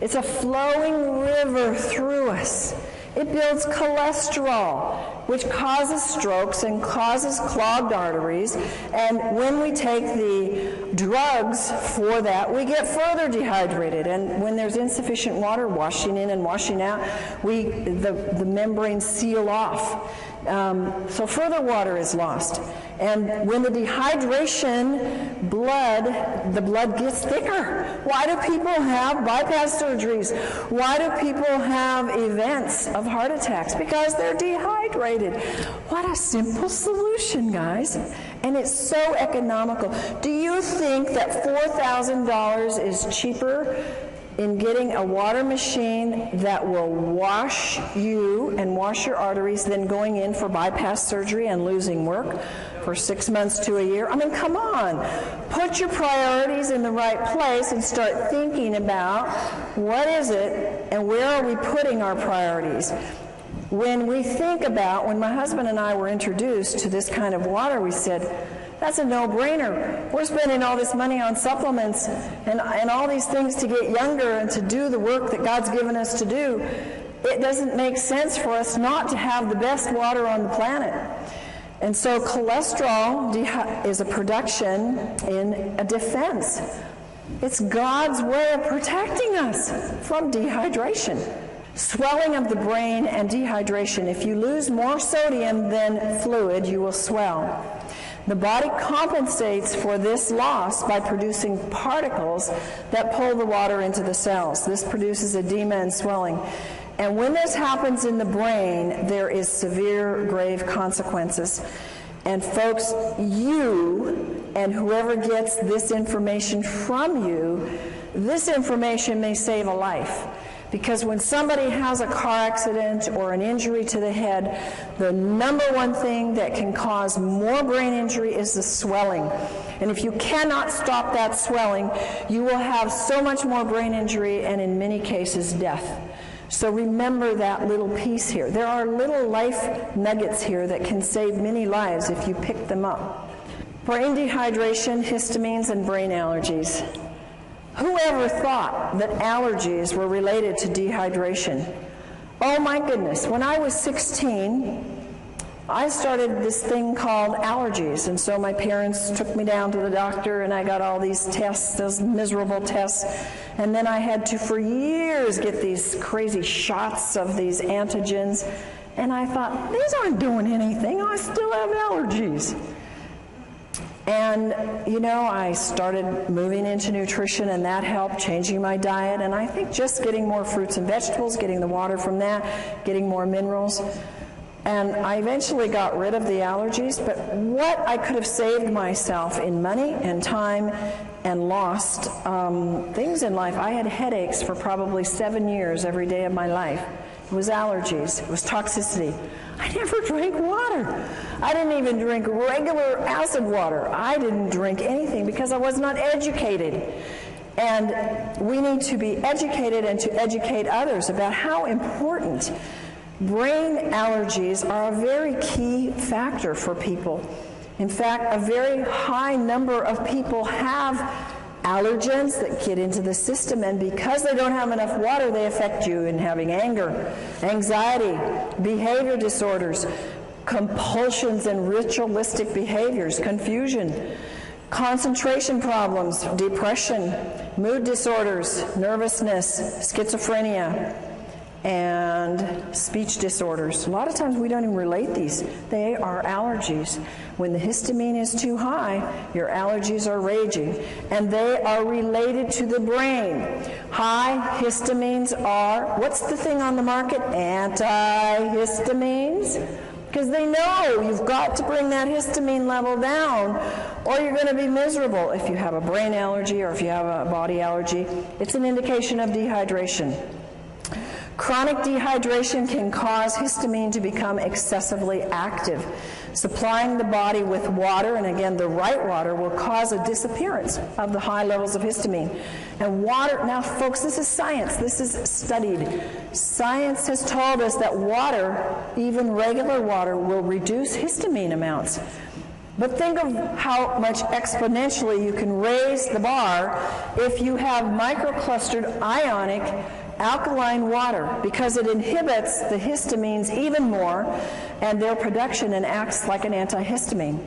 [SPEAKER 2] It's a flowing river through us. It builds cholesterol, which causes strokes and causes clogged arteries. And when we take the drugs for that, we get further dehydrated. And when there's insufficient water washing in and washing out, the membranes seal off. So further water is lost. And when the dehydration, the blood gets thicker. Why do people have bypass surgeries? Why do people have events of heart attacks? Because they're dehydrated. What a simple solution, guys. And it's so economical. Do you think that $4,000 is cheaper in getting a water machine that will wash you and wash your arteries than going in for bypass surgery and losing work for 6 months to a year? I mean, come on. Put your priorities in the right place and start thinking about what is it and where are we putting our priorities. When we think about, when my husband and I were introduced to this kind of water, we said, that's a no-brainer. We're spending all this money on supplements and all these things to get younger and to do the work that God's given us to do. It doesn't make sense for us not to have the best water on the planet. And so cholesterol is a production in a defense. It's God's way of protecting us from dehydration. Swelling of the brain and dehydration. If you lose more sodium than fluid, you will swell. The body compensates for this loss by producing particles that pull the water into the cells. This produces edema and swelling. And when this happens in the brain, there is severe, grave consequences. And folks, you and whoever gets this information from you, this information may save a life. Because when somebody has a car accident or an injury to the head, the number one thing that can cause more brain injury is the swelling. And if you cannot stop that swelling, you will have so much more brain injury and in many cases death. So remember that little piece here. There are little life nuggets here that can save many lives if you pick them up. Brain dehydration, histamines, and brain allergies. ever thought that allergies were related to dehydration? Oh my goodness, when I was 16, I started this thing called allergies, and so my parents took me down to the doctor and I got all these tests, those miserable tests, and then I had to, for years, get these crazy shots of these antigens, and I thought, these aren't doing anything, I still have allergies. And, you know, I started moving into nutrition, and that helped, changing my diet, and I think just getting more fruits and vegetables, getting the water from that, getting more minerals. And I eventually got rid of the allergies, but what I could have saved myself in money and time and lost things in life. I had headaches for probably 7 years every day of my life. It was allergies. It was toxicity. I never drank water. I didn't even drink regular acid water. I didn't drink anything because I was not educated. And we need to be educated and to educate others about how important brain allergies are a very key factor for people. In fact, a very high number of people have allergens that get into the system, and because they don't have enough water, they affect you in having anger, anxiety, behavior disorders, compulsions and ritualistic behaviors, confusion, concentration problems, depression, mood disorders, nervousness, schizophrenia, and speech disorders. A lot of times we don't even relate these. They are allergies. When the histamine is too high, your allergies are raging, and they are related to the brain. High histamines are, what's the thing on the market? Antihistamines. Because they know you've got to bring that histamine level down or you're going to be miserable. If you have a brain allergy or if you have a body allergy, it's an indication of dehydration. Chronic dehydration can cause histamine to become excessively active. Supplying the body with water, and again the right water, will cause a disappearance of the high levels of histamine. And water, now folks, this is science, this is studied. Science has told us that water, even regular water, will reduce histamine amounts. But think of how much exponentially you can raise the bar if you have microclustered ionic alkaline water, because it inhibits the histamines even more and their production and acts like an antihistamine.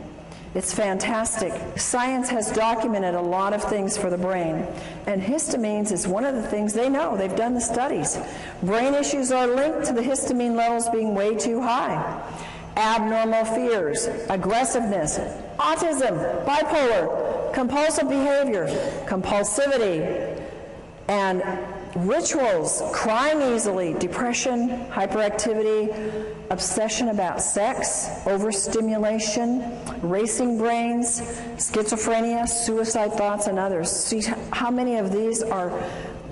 [SPEAKER 2] It's fantastic. Science has documented a lot of things for the brain, and histamines is one of the things they know. They've done the studies. Brain issues are linked to the histamine levels being way too high. Abnormal fears, aggressiveness, autism, bipolar, compulsive behavior, compulsivity, and rituals, crying easily, depression, hyperactivity, obsession about sex, overstimulation, racing brains, schizophrenia, suicide thoughts, and others. See how many of these are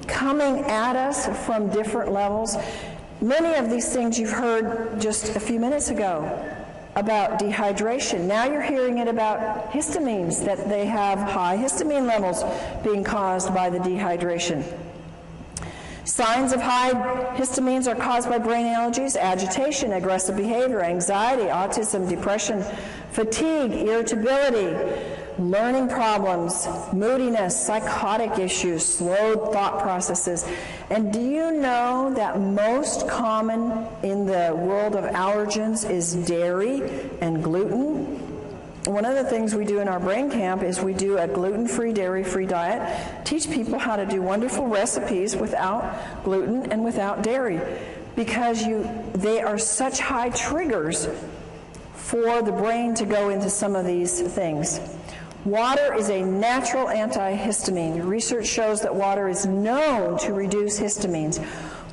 [SPEAKER 2] coming at us from different levels. Many of these things you've heard just a few minutes ago about dehydration. Now you're hearing it about histamines, that they have high histamine levels being caused by the dehydration. Signs of high histamines are caused by brain allergies, agitation, aggressive behavior, anxiety, autism, depression, fatigue, irritability, learning problems, moodiness, psychotic issues, slowed thought processes. And do you know that most common in the world of allergens is dairy and gluten? One of the things we do in our brain camp is we do a gluten-free, dairy-free diet, teach people how to do wonderful recipes without gluten and without dairy, because they are such high triggers for the brain to go into some of these things. Water is a natural antihistamine. Research shows that water is known to reduce histamines.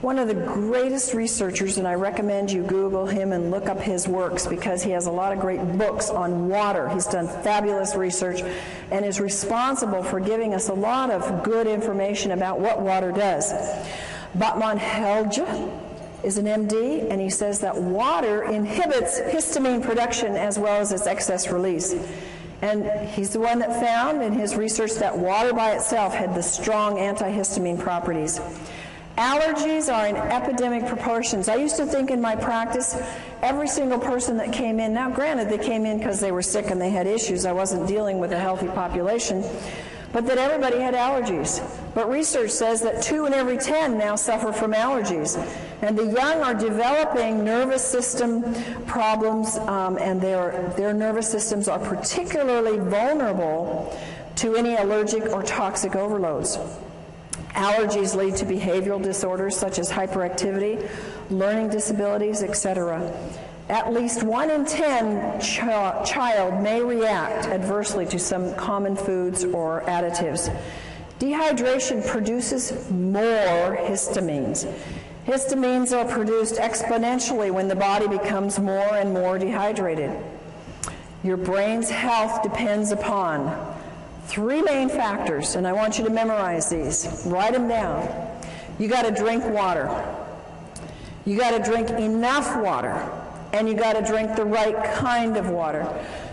[SPEAKER 2] One of the greatest researchers, and I recommend you Google him and look up his works because he has a lot of great books on water. He's done fabulous research and is responsible for giving us a lot of good information about what water does. Batman Helge is an MD, and he says that water inhibits histamine production as well as its excess release. And he's the one that found in his research that water by itself had the strong antihistamine properties. Allergies are in epidemic proportions. I used to think in my practice, every single person that came in, now granted they came in because they were sick and they had issues, I wasn't dealing with a healthy population, but that everybody had allergies. But research says that 2 in every 10 now suffer from allergies. And the young are developing nervous system problems, and their nervous systems are particularly vulnerable to any allergic or toxic overloads. Allergies lead to behavioral disorders such as hyperactivity, learning disabilities, etc. At least 1 in 10 child may react adversely to some common foods or additives. Dehydration produces more histamines. Histamines are produced exponentially when the body becomes more and more dehydrated. Your brain's health depends upon 3 main factors, and I want you to memorize these. Write them down. You got to drink water. You got to drink enough water. And you got to drink the right kind of water.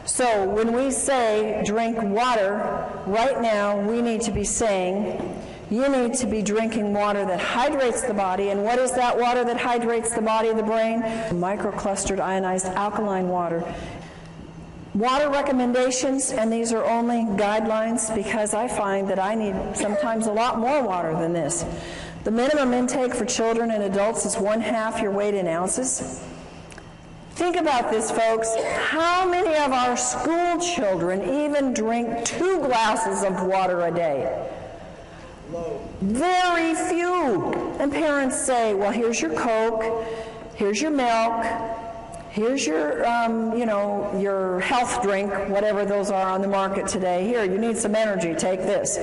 [SPEAKER 2] So when we say drink water, right now we need to be saying you need to be drinking water that hydrates the body. And what is that water that hydrates the body of the brain? Microclustered ionized alkaline water. Water recommendations, and these are only guidelines because I find that I need sometimes a lot more water than this. The minimum intake for children and adults is 1/2 your weight in ounces. Think about this, folks. How many of our school children even drink 2 glasses of water a day? Very few. And parents say, well, here's your Coke, here's your milk, here's your, your health drink, whatever those are on the market today. Here, you need some energy, take this.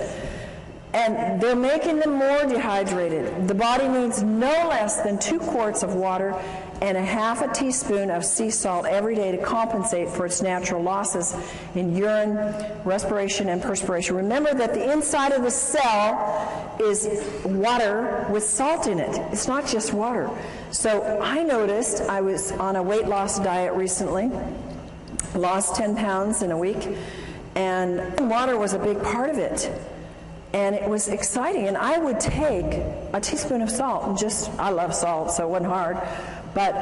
[SPEAKER 2] And they're making them more dehydrated. The body needs no less than 2 quarts of water and 1/2 teaspoon of sea salt every day to compensate for its natural losses in urine, respiration, and perspiration. Remember that the inside of the cell is water with salt in it. It's not just water. So I noticed, I was on a weight loss diet recently, lost 10 pounds in a week, and water was a big part of it. And it was exciting, and I would take a teaspoon of salt, and I love salt, so it wasn't hard, but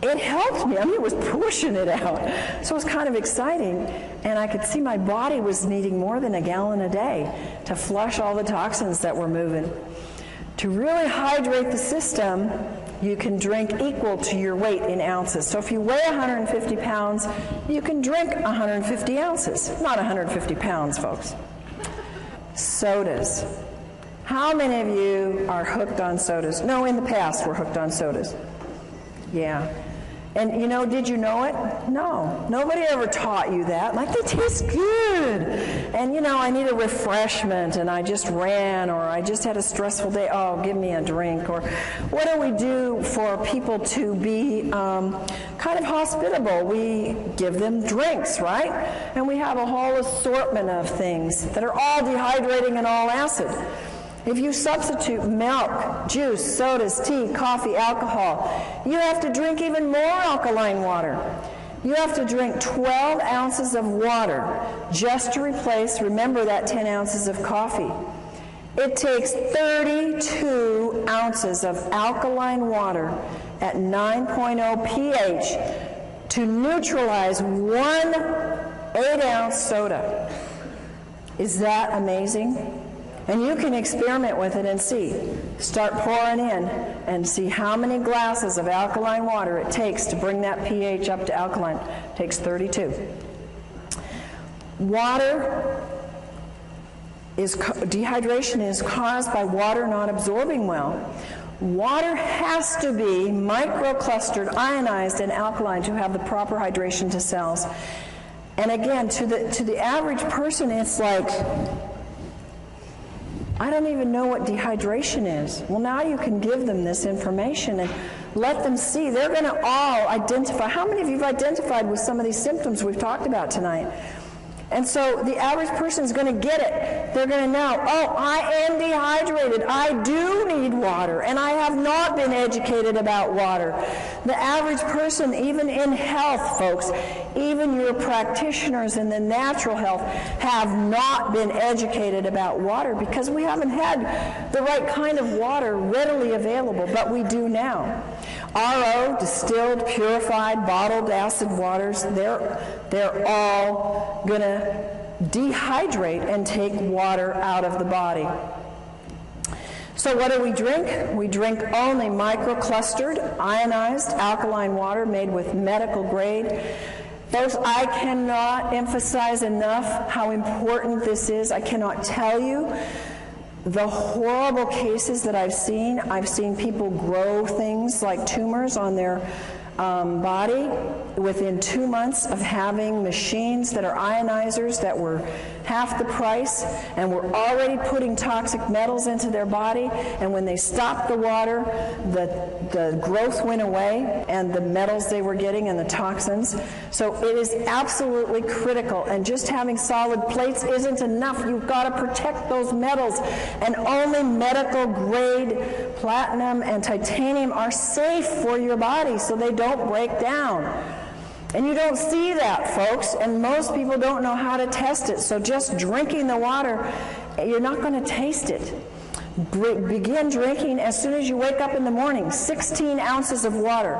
[SPEAKER 2] it helped me. I mean, it was pushing it out. So it was kind of exciting, and I could see my body was needing more than 1 gallon a day to flush all the toxins that were moving. To really hydrate the system, you can drink equal to your weight in ounces. So if you weigh 150 pounds, you can drink 150 ounces, not 150 pounds, folks. Sodas. How many of you are hooked on sodas? No, in the past we're hooked on sodas. Yeah. And did you know it? No. Nobody ever taught you that. Like, they taste good. And I need a refreshment, and I just ran, or I just had a stressful day. Oh, give me a drink. Or what do we do for people to be kind of hospitable? We give them drinks, right? And we have a whole assortment of things that are all dehydrating and all acid. If you substitute milk, juice, sodas, tea, coffee, alcohol, you have to drink even more alkaline water. You have to drink 12 ounces of water just to replace, remember, that 10 ounces of coffee. It takes 32 ounces of alkaline water at 9.0 pH to neutralize 1 8-ounce soda. Is that amazing? And you can experiment with it and see. Start pouring in and see how many glasses of alkaline water it takes to bring that pH up to alkaline. It takes 32. Dehydration is caused by water not absorbing well. Water has to be microclustered, ionized, and alkaline to have the proper hydration to cells. And again, to the average person, it's like, I don't even know what dehydration is. Well, now you can give them this information and let them see. They're going to all identify. How many of you have identified with some of these symptoms we've talked about tonight? And so the average person is going to get it. They're going to know, oh, I am dehydrated. I do need water, and I have not been educated about water. The average person, even in health, folks, even your practitioners in the natural health, have not been educated about water because we haven't had the right kind of water readily available, but we do now. RO, distilled, purified, bottled acid waters, they're all going to dehydrate and take water out of the body. So what do we drink? We drink only microclustered, ionized, alkaline water made with medical grade. Folks, I cannot emphasize enough how important this is. I cannot tell you the horrible cases that I've seen. I've seen people grow things like tumors on their body within 2 months of having machines that are ionizers that were half the price and were already putting toxic metals into their body, and when they stopped the water, the growth went away and the metals they were getting and the toxins. So it is absolutely critical, and just having solid plates isn't enough. You've got to protect those metals, and only medical grade platinum and titanium are safe for your body so they don't break down. And you don't see that, folks, and most people don't know how to test it. So just drinking the water, you're not going to taste it. Begin drinking as soon as you wake up in the morning, 16 ounces of water.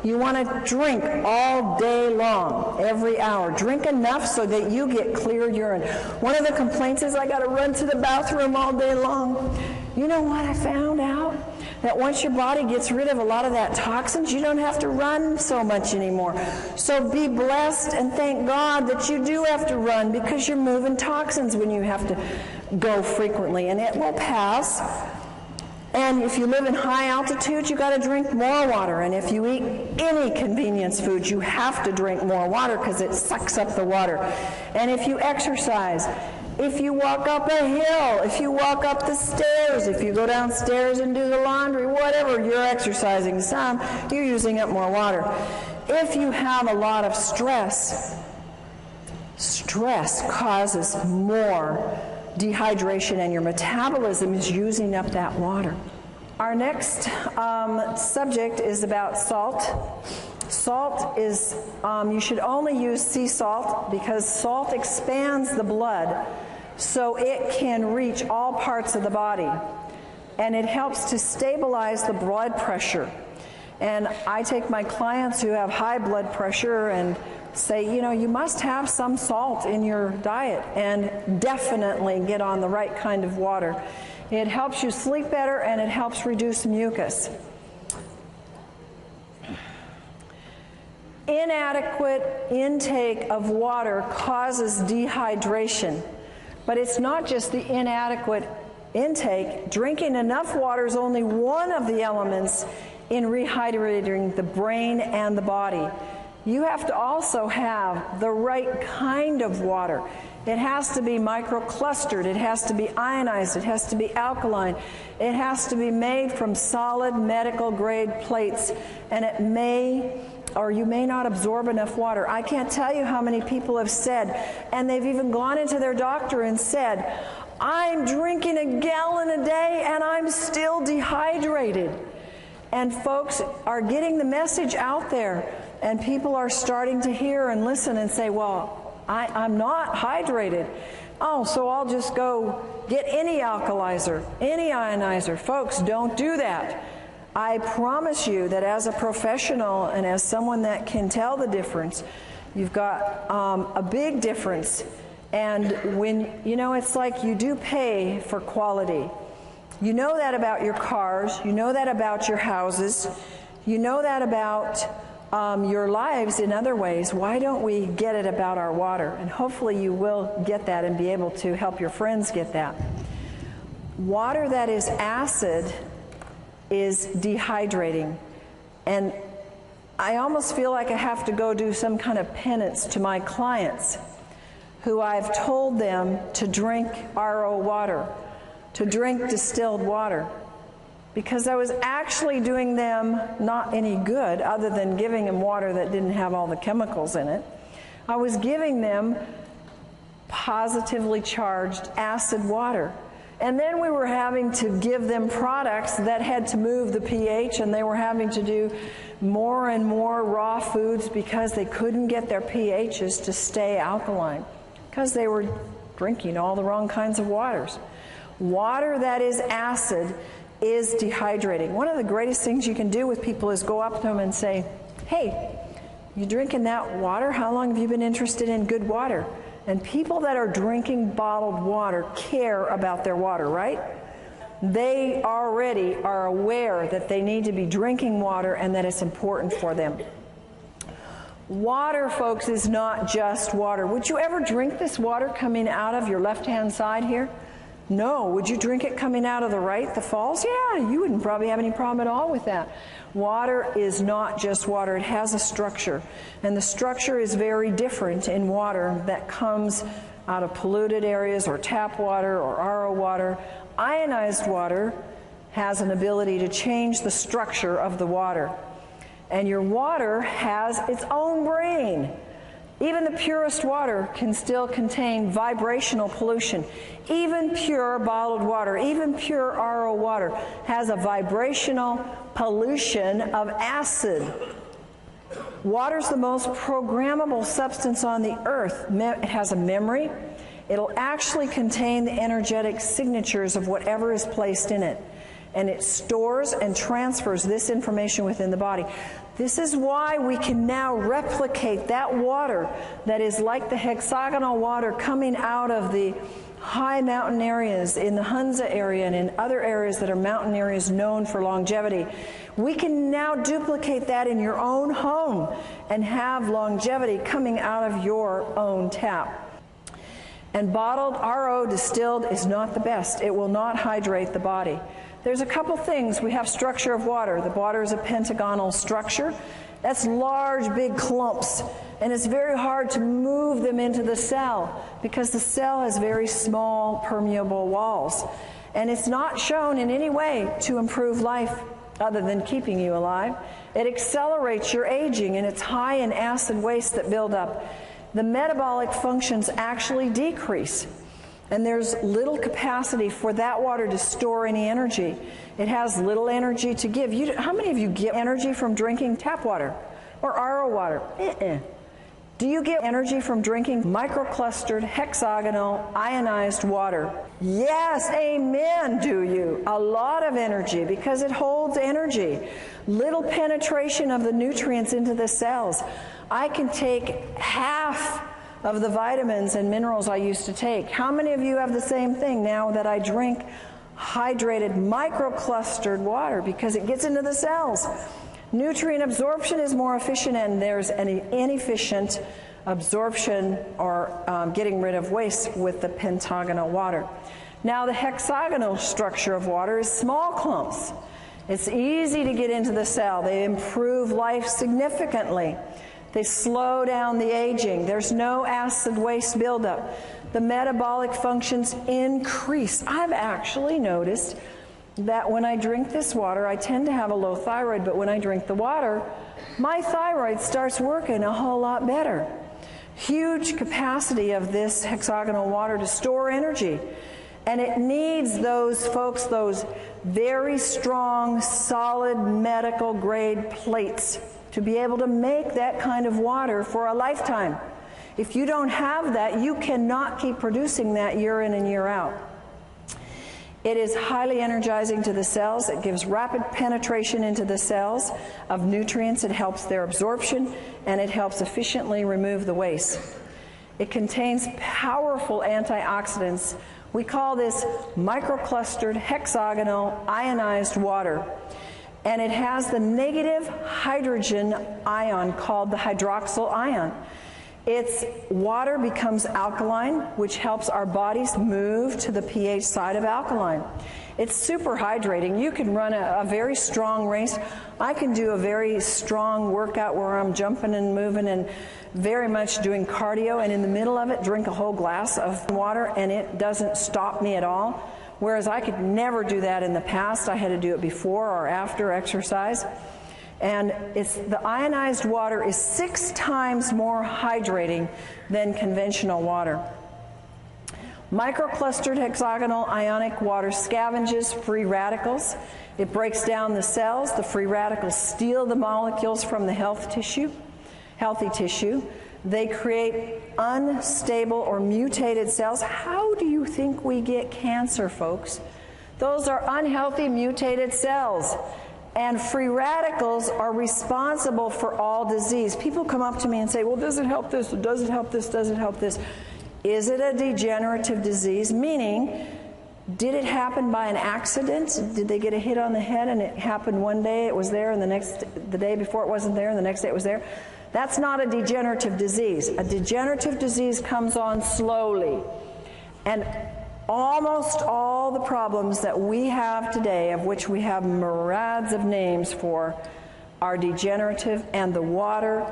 [SPEAKER 2] You want to drink all day long, every hour. Drink enough so that you get clear urine. One of the complaints is I got to run to the bathroom all day long. You know what I found out? That once your body gets rid of a lot of that toxins, you don't have to run so much anymore. So be blessed and thank God that you do have to run, because you're moving toxins when you have to go frequently, and it will pass. And if you live in high altitude, you got to drink more water. And if you eat any convenience food, you have to drink more water because it sucks up the water. And if you exercise, if you walk up a hill, if you walk up the stairs, if you go downstairs and do the laundry, whatever, you're exercising some, you're using up more water. If you have a lot of stress, stress causes more dehydration, and your metabolism is using up that water. Our next subject is about salt. Salt is, you should only use sea salt because salt expands the blood so it can reach all parts of the body, and it helps to stabilize the blood pressure. And I take my clients who have high blood pressure and say, you know, you must have some salt in your diet, and definitely get on the right kind of water. It helps you sleep better, and it helps reduce mucus. Inadequate intake of water causes dehydration, but it's not just the inadequate intake. Drinking enough water is only one of the elements in rehydrating the brain and the body. You have to also have the right kind of water. It has to be microclustered, it has to be ionized, it has to be alkaline, it has to be made from solid medical grade plates, and it may or you may not absorb enough water. I can't tell you how many people have said, and they've even gone into their doctor and said, I'm drinking a gallon a day and I'm still dehydrated. And folks are getting the message out there, and people are starting to hear and listen and say, well, I'm not hydrated. Oh, so I'll just go get any alkalizer, any ionizer. Folks, don't do that. I promise you that as a professional and as someone that can tell the difference, you've got a big difference. And when, you know, it's like you do pay for quality. You know that about your cars, you know that about your houses, you know that about your lives in other ways. Why don't we get it about our water? And hopefully you will get that and be able to help your friends get that. Water that is acid is dehydrating. And I almost feel like I have to go do some kind of penance to my clients who I've told them to drink RO water, to drink distilled water, because I was actually doing them not any good other than giving them water that didn't have all the chemicals in it. I was giving them positively charged acid water. And then we were having to give them products that had to move the pH, and they were having to do more and more raw foods because they couldn't get their pHs to stay alkaline because they were drinking all the wrong kinds of waters. Water that is acid is dehydrating. One of the greatest things you can do with people is go up to them and say, hey, you drinking that water? How long have you been interested in good water? And people that are drinking bottled water care about their water, right? They already are aware that they need to be drinking water and that it's important for them. Water, folks, is not just water. Would you ever drink this water coming out of your left-hand side here? No. Would you drink it coming out of the right, the falls? Yeah, you wouldn't probably have any problem at all with that. Water is not just water. It has a structure. And the structure is very different in water that comes out of polluted areas or tap water or RO water. Ionized water has an ability to change the structure of the water. And your water has its own brain. Even the purest water can still contain vibrational pollution. Even pure bottled water, even pure RO water has a vibrational pollution of acid. Water's the most programmable substance on the earth. It has a memory. It'll actually contain the energetic signatures of whatever is placed in it. And it stores and transfers this information within the body. This is why we can now replicate that water that is like the hexagonal water coming out of the high mountain areas in the Hunza area and in other areas that are mountain areas known for longevity. We can now duplicate that in your own home and have longevity coming out of your own tap. And bottled RO distilled is not the best. It will not hydrate the body. There's a couple things. We have structure of water. The water is a pentagonal structure. That's large, big clumps. And it's very hard to move them into the cell because the cell has very small, permeable walls. And it's not shown in any way to improve life other than keeping you alive. It accelerates your aging, and it's high in acid waste that build up. The metabolic functions actually decrease. And there's little capacity for that water to store any energy. It has little energy to give. How many of you get energy from drinking tap water or RO water? Do you get energy from drinking microclustered, hexagonal, ionized water? Yes, amen, do you? A lot of energy because it holds energy. Little penetration of the nutrients into the cells. I can take half of the vitamins and minerals I used to take. How many of you have the same thing now that I drink hydrated microclustered water because it gets into the cells? Nutrient absorption is more efficient, and there's an inefficient absorption or getting rid of waste with the pentagonal water. Now the hexagonal structure of water is small clumps. It's easy to get into the cell. They improve life significantly. They slow down the aging. There's no acid waste buildup. The metabolic functions increase. I've actually noticed that when I drink this water, I tend to have a low thyroid, but when I drink the water, my thyroid starts working a whole lot better. Huge capacity of this hexagonal water to store energy. And it needs those folks, those very strong, solid medical grade plates to be able to make that kind of water for a lifetime. If you don't have that, you cannot keep producing that year in and year out. It is highly energizing to the cells. It gives rapid penetration into the cells of nutrients. It helps their absorption, and it helps efficiently remove the waste. It contains powerful antioxidants. We call this microclustered, hexagonal, ionized water. And it has the negative hydrogen ion called the hydroxyl ion. Its water becomes alkaline, which helps our bodies move to the pH side of alkaline. It's super hydrating. You can run a very strong race. I can do a very strong workout where I'm jumping and moving and very much doing cardio, and in the middle of it drink a whole glass of water, and it doesn't stop me at all. Whereas I could never do that in the past. I had to do it before or after exercise. And the ionized water is 6 times more hydrating than conventional water. Microclustered hexagonal ionic water scavenges free radicals. It breaks down the cells. The free radicals steal the molecules from the healthy tissue. They create unstable or mutated cells. How do you think we get cancer, folks? Those are unhealthy, mutated cells. And free radicals are responsible for all disease. People come up to me and say, well, does it help this? Does it help this? Does it help this? Is it a degenerative disease? Meaning, did it happen by an accident? Did they get a hit on the head and it happened one day, it was there, and the day before it wasn't there, and the next day it was there? That's not a degenerative disease. A degenerative disease comes on slowly. And almost all the problems that we have today, of which we have myriads of names for, are degenerative, and the water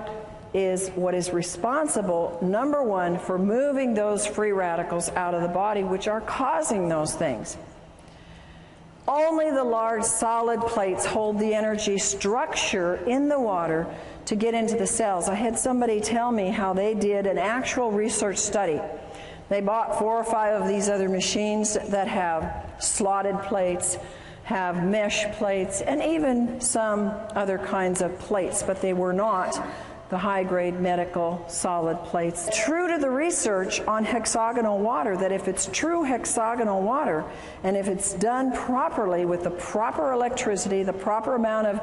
[SPEAKER 2] is what is responsible, number one, for moving those free radicals out of the body, which are causing those things. Only the large solid plates hold the energy structure in the water to get into the cells. I had somebody tell me how they did an actual research study. They bought 4 or 5 of these other machines that have slotted plates, have mesh plates, and even some other kinds of plates, but they were not the high-grade medical solid plates. True to the research on hexagonal water, that if it's true hexagonal water, and if it's done properly with the proper electricity, the proper amount of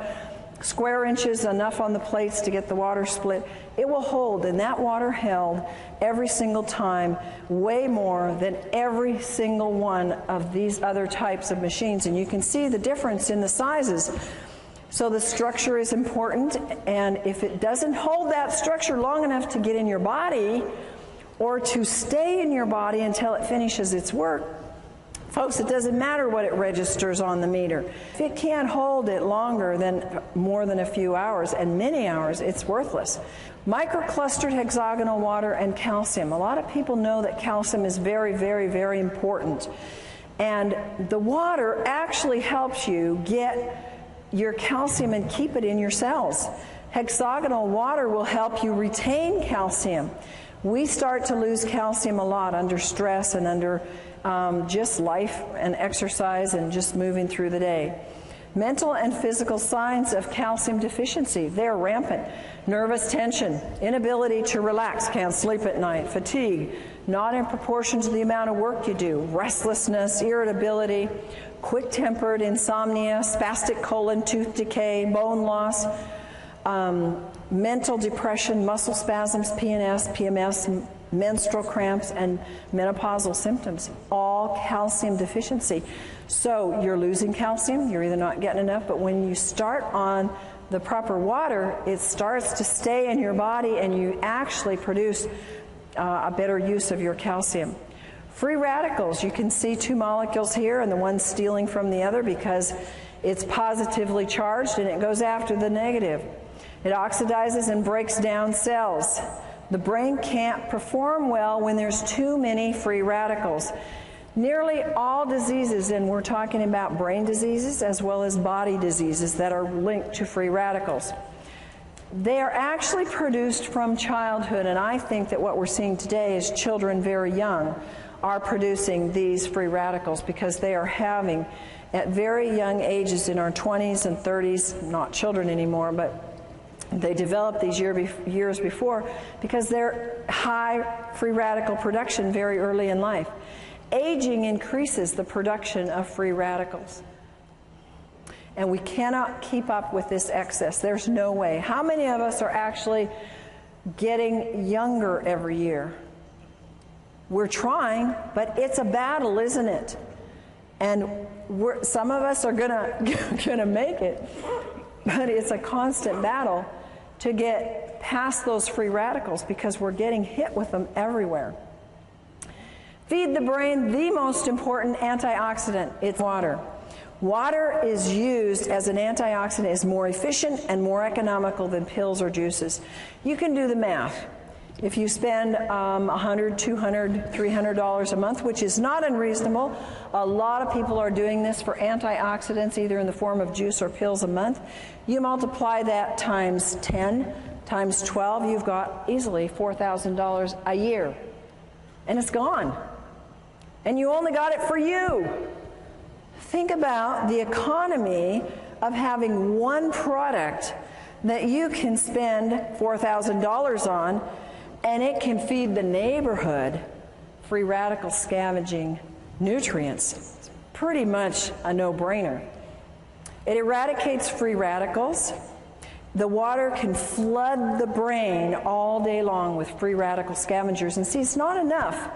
[SPEAKER 2] square inches, enough on the plates to get the water split, it will hold, and that water held every single time way more than every single one of these other types of machines. And you can see the difference in the sizes. So the structure is important, and if it doesn't hold that structure long enough to get in your body or to stay in your body until it finishes its work, folks, it doesn't matter what it registers on the meter. If it can't hold it longer than more than a few hours, and many hours, it's worthless. Microclustered hexagonal water and calcium. A lot of people know that calcium is very, very, very important. And the water actually helps you get your calcium and keep it in your cells. Hexagonal water will help you retain calcium. We start to lose calcium a lot under stress and under just life and exercise and just moving through the day. Mental and physical signs of calcium deficiency, they're rampant. Nervous tension, inability to relax, can't sleep at night, fatigue, not in proportion to the amount of work you do, restlessness, irritability, quick-tempered, insomnia, spastic colon, tooth decay, bone loss, mental depression, muscle spasms, PNS, PMS, menstrual cramps, and menopausal symptoms, all calcium deficiency. So you're losing calcium, you're either not getting enough, but when you start on the proper water, it starts to stay in your body and you actually produce a better use of your calcium. Free radicals, you can see 2 molecules here and the one stealing from the other because it's positively charged and it goes after the negative. It oxidizes and breaks down cells. The brain can't perform well when there's too many free radicals. Nearly all diseases, and we're talking about brain diseases as well as body diseases that are linked to free radicals, they are actually produced from childhood, and I think that what we're seeing today is children very young are producing these free radicals because they are having, at very young ages in our 20s and 30s, not children anymore, but they develop these years before because they're high free radical production very early in life. Aging increases the production of free radicals. And we cannot keep up with this excess. There's no way. How many of us are actually getting younger every year? We're trying, but it's a battle, isn't it? And some of us are gonna make it, but it's a constant battle to get past those free radicals because we're getting hit with them everywhere. Feed the brain the most important antioxidant. It's water. Water is used as an antioxidant, is more efficient and more economical than pills or juices. You can do the math. If you spend $100, $200, $300 a month, which is not unreasonable, a lot of people are doing this for antioxidants, either in the form of juice or pills a month. You multiply that times 10, times 12, you've got easily $4,000 a year. And it's gone. And you only got it for you. Think about the economy of having one product that you can spend $4,000 on, and it can feed the neighborhood free radical scavenging nutrients. It's pretty much a no-brainer. It eradicates free radicals. The water can flood the brain all day long with free radical scavengers. And see, it's not enough.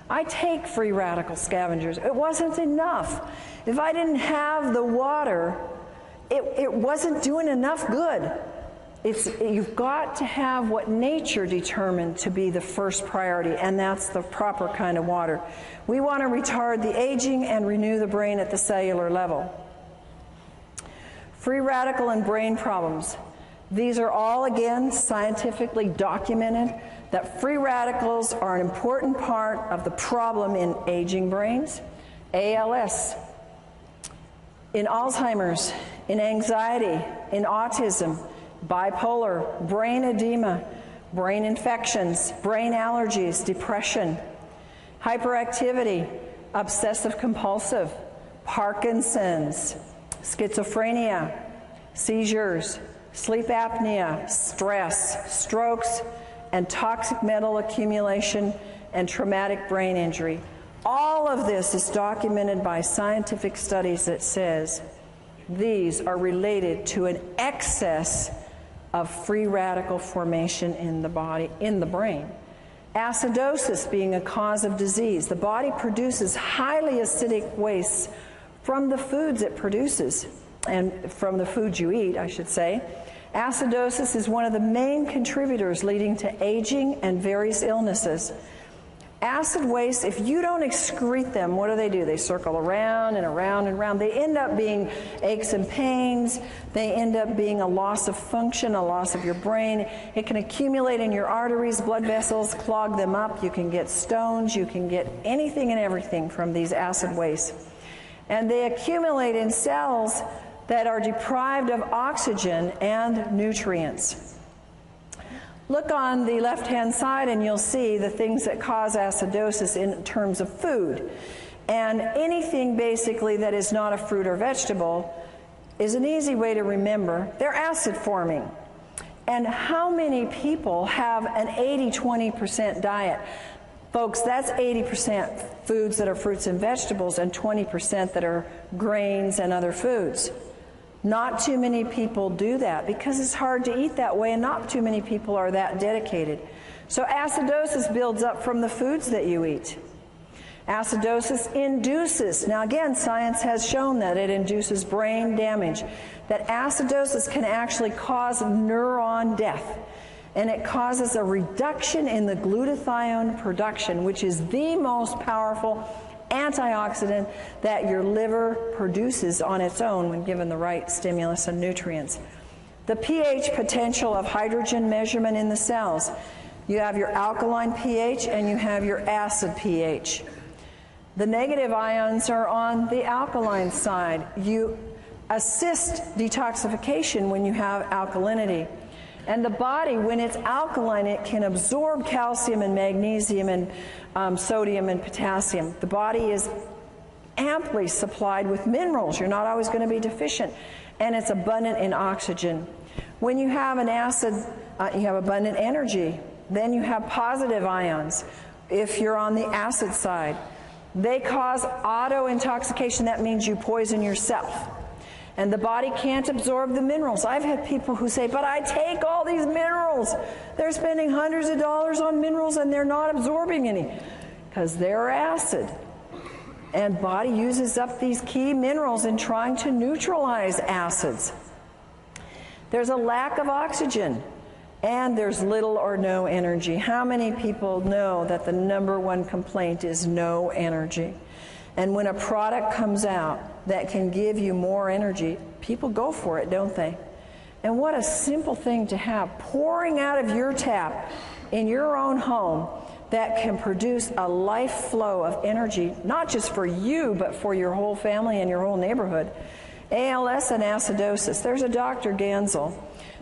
[SPEAKER 2] I take free radical scavengers. It wasn't enough. If I didn't have the water, it wasn't doing enough good. You've got to have what nature determined to be the first priority, and that's the proper kind of water. We want to retard the aging and renew the brain at the cellular level. Free radical and brain problems. These are all, again, scientifically documented that free radicals are an important part of the problem in aging brains, ALS, in Alzheimer's, in anxiety, in autism, bipolar, brain edema, brain infections, brain allergies, depression, hyperactivity, obsessive compulsive, Parkinson's, schizophrenia, seizures, sleep apnea, stress, strokes, and toxic metal accumulation and traumatic brain injury. All of this is documented by scientific studies that says these are related to an excess of free radical formation in the body, in the brain. Acidosis being a cause of disease. The body produces highly acidic wastes from the foods it produces, and from the foods you eat, I should say. Acidosis is one of the main contributors leading to aging and various illnesses. Acid wastes, if you don't excrete them, what do? They circle around and around and around. They end up being aches and pains. They end up being a loss of function, a loss of your brain. It can accumulate in your arteries, blood vessels, clog them up. You can get stones. You can get anything and everything from these acid wastes. And they accumulate in cells that are deprived of oxygen and nutrients. Look on the left-hand side and you'll see the things that cause acidosis in terms of food. And anything basically that is not a fruit or vegetable is an easy way to remember. They're acid forming. And how many people have an 80-20% diet? Folks, that's 80% foods that are fruits and vegetables and 20% that are grains and other foods. Not too many people do that because it's hard to eat that way, and not too many people are that dedicated. So acidosis builds up from the foods that you eat. Acidosis induces, now again, science has shown that it induces brain damage, that acidosis can actually cause neuron death, and it causes a reduction in the glutathione production, which is the most powerful antioxidant that your liver produces on its own when given the right stimulus and nutrients. The pH potential of hydrogen measurement in the cells. You have your alkaline pH and you have your acid pH. The negative ions are on the alkaline side. You assist detoxification when you have alkalinity. And the body, when it's alkaline, it can absorb calcium and magnesium and sodium and potassium. The body is amply supplied with minerals. You're not always going to be deficient. And it's abundant in oxygen. When you have an acid, you have abundant energy. Then you have positive ions if you're on the acid side. They cause auto-intoxication. That means you poison yourself. And the body can't absorb the minerals. I've had people who say, but I take all these minerals. They're spending hundreds of dollars on minerals and they're not absorbing any because they're acid. And body uses up these key minerals in trying to neutralize acids. There's a lack of oxygen and there's little or no energy. How many people know that the #1 complaint is no energy? And when a product comes out that can give you more energy, people go for it, don't they? And what a simple thing to have pouring out of your tap in your own home that can produce a life flow of energy, not just for you, but for your whole family and your whole neighborhood. ALS and acidosis. There's a Dr. Gansel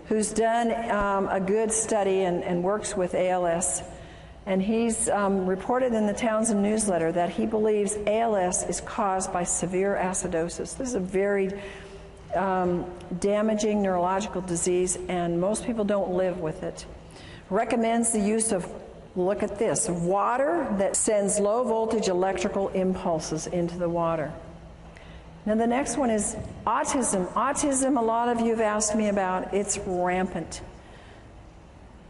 [SPEAKER 2] who's done a good study and works with ALS. And he's reported in the Townsend newsletter that he believes ALS is caused by severe acidosis. This is a very damaging neurological disease, and most people don't live with it. Recommends the use of, look at this, water that sends low voltage electrical impulses into the water. Now the next one is autism. Autism, a lot of you have asked me about. It's rampant.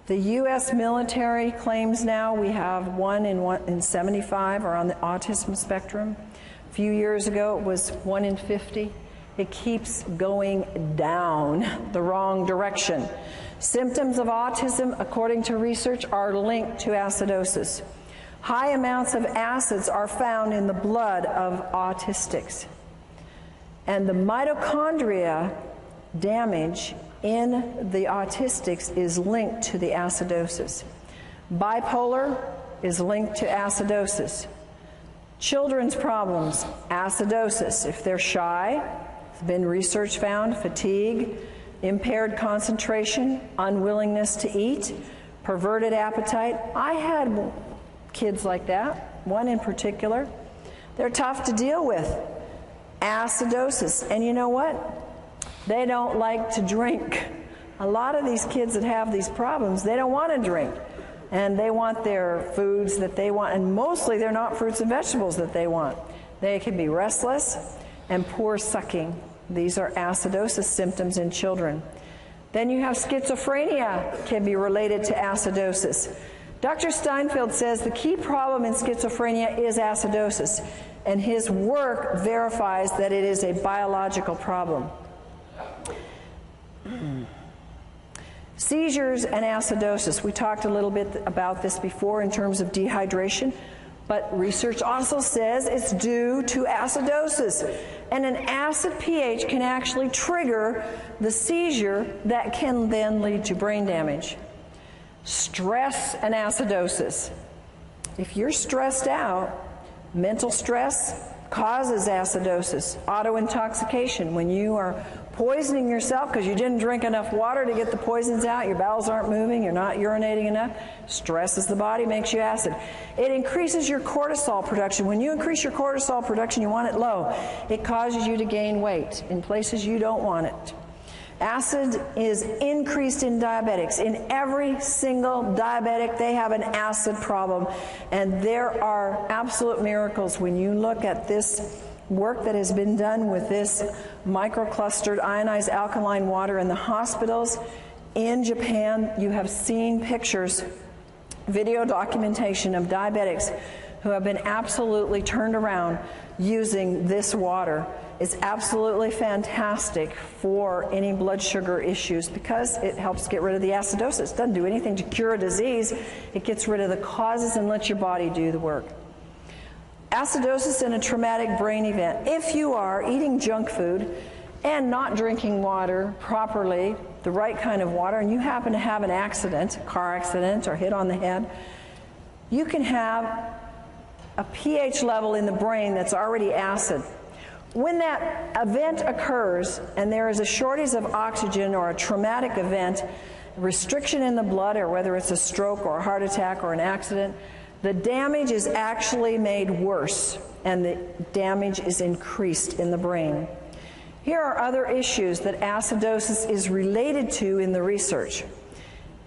[SPEAKER 2] The U.S. military claims now we have 1 in 75 are on the autism spectrum. A few years ago it was 1 in 50. It keeps going down the wrong direction. Symptoms of autism, according to research, are linked to acidosis. High amounts of acids are found in the blood of autistics. And the mitochondria damage in the autistics is linked to the acidosis. Bipolar is linked to acidosis. Children's problems, acidosis. If they're shy, there's been research found, fatigue, impaired concentration, unwillingness to eat, perverted appetite. I had kids like that, one in particular. They're tough to deal with. Acidosis. And you know what? They don't like to drink. A lot of these kids that have these problems, they don't want to drink. And they want their foods that they want, and mostly they're not fruits and vegetables that they want. They can be restless and poor sucking. These are acidosis symptoms in children. Then you have schizophrenia, can be related to acidosis. Dr. Steinfeld says the key problem in schizophrenia is acidosis, and his work verifies that it is a biological problem. Seizures and acidosis. We talked a little bit about this before in terms of dehydration, but research also says it's due to acidosis. And an acid pH can actually trigger the seizure that can then lead to brain damage. Stress and acidosis. If you're stressed out, mental stress causes acidosis. Autointoxication, when you are poisoning yourself because you didn't drink enough water to get the poisons out, your bowels aren't moving, you're not urinating enough, stresses the body, makes you acid. It increases your cortisol production. When you increase your cortisol production, you want it low. It causes you to gain weight in places you don't want it. Acid is increased in diabetics. In every single diabetic, they have an acid problem. And there are absolute miracles when you look at this work that has been done with this microclustered ionized alkaline water in the hospitals. In Japan, you have seen pictures, video documentation of diabetics who have been absolutely turned around using this water. It's absolutely fantastic for any blood sugar issues because it helps get rid of the acidosis. It doesn't do anything to cure a disease. It gets rid of the causes and lets your body do the work. Acidosis in a traumatic brain event. If you are eating junk food and not drinking water properly, the right kind of water, and you happen to have an accident, a car accident or hit on the head, you can have a pH level in the brain that's already acid. When that event occurs and there is a shortage of oxygen or a traumatic event, restriction in the blood, or whether it's a stroke or a heart attack or an accident, the damage is actually made worse and the damage is increased in the brain. Here are other issues that acidosis is related to in the research.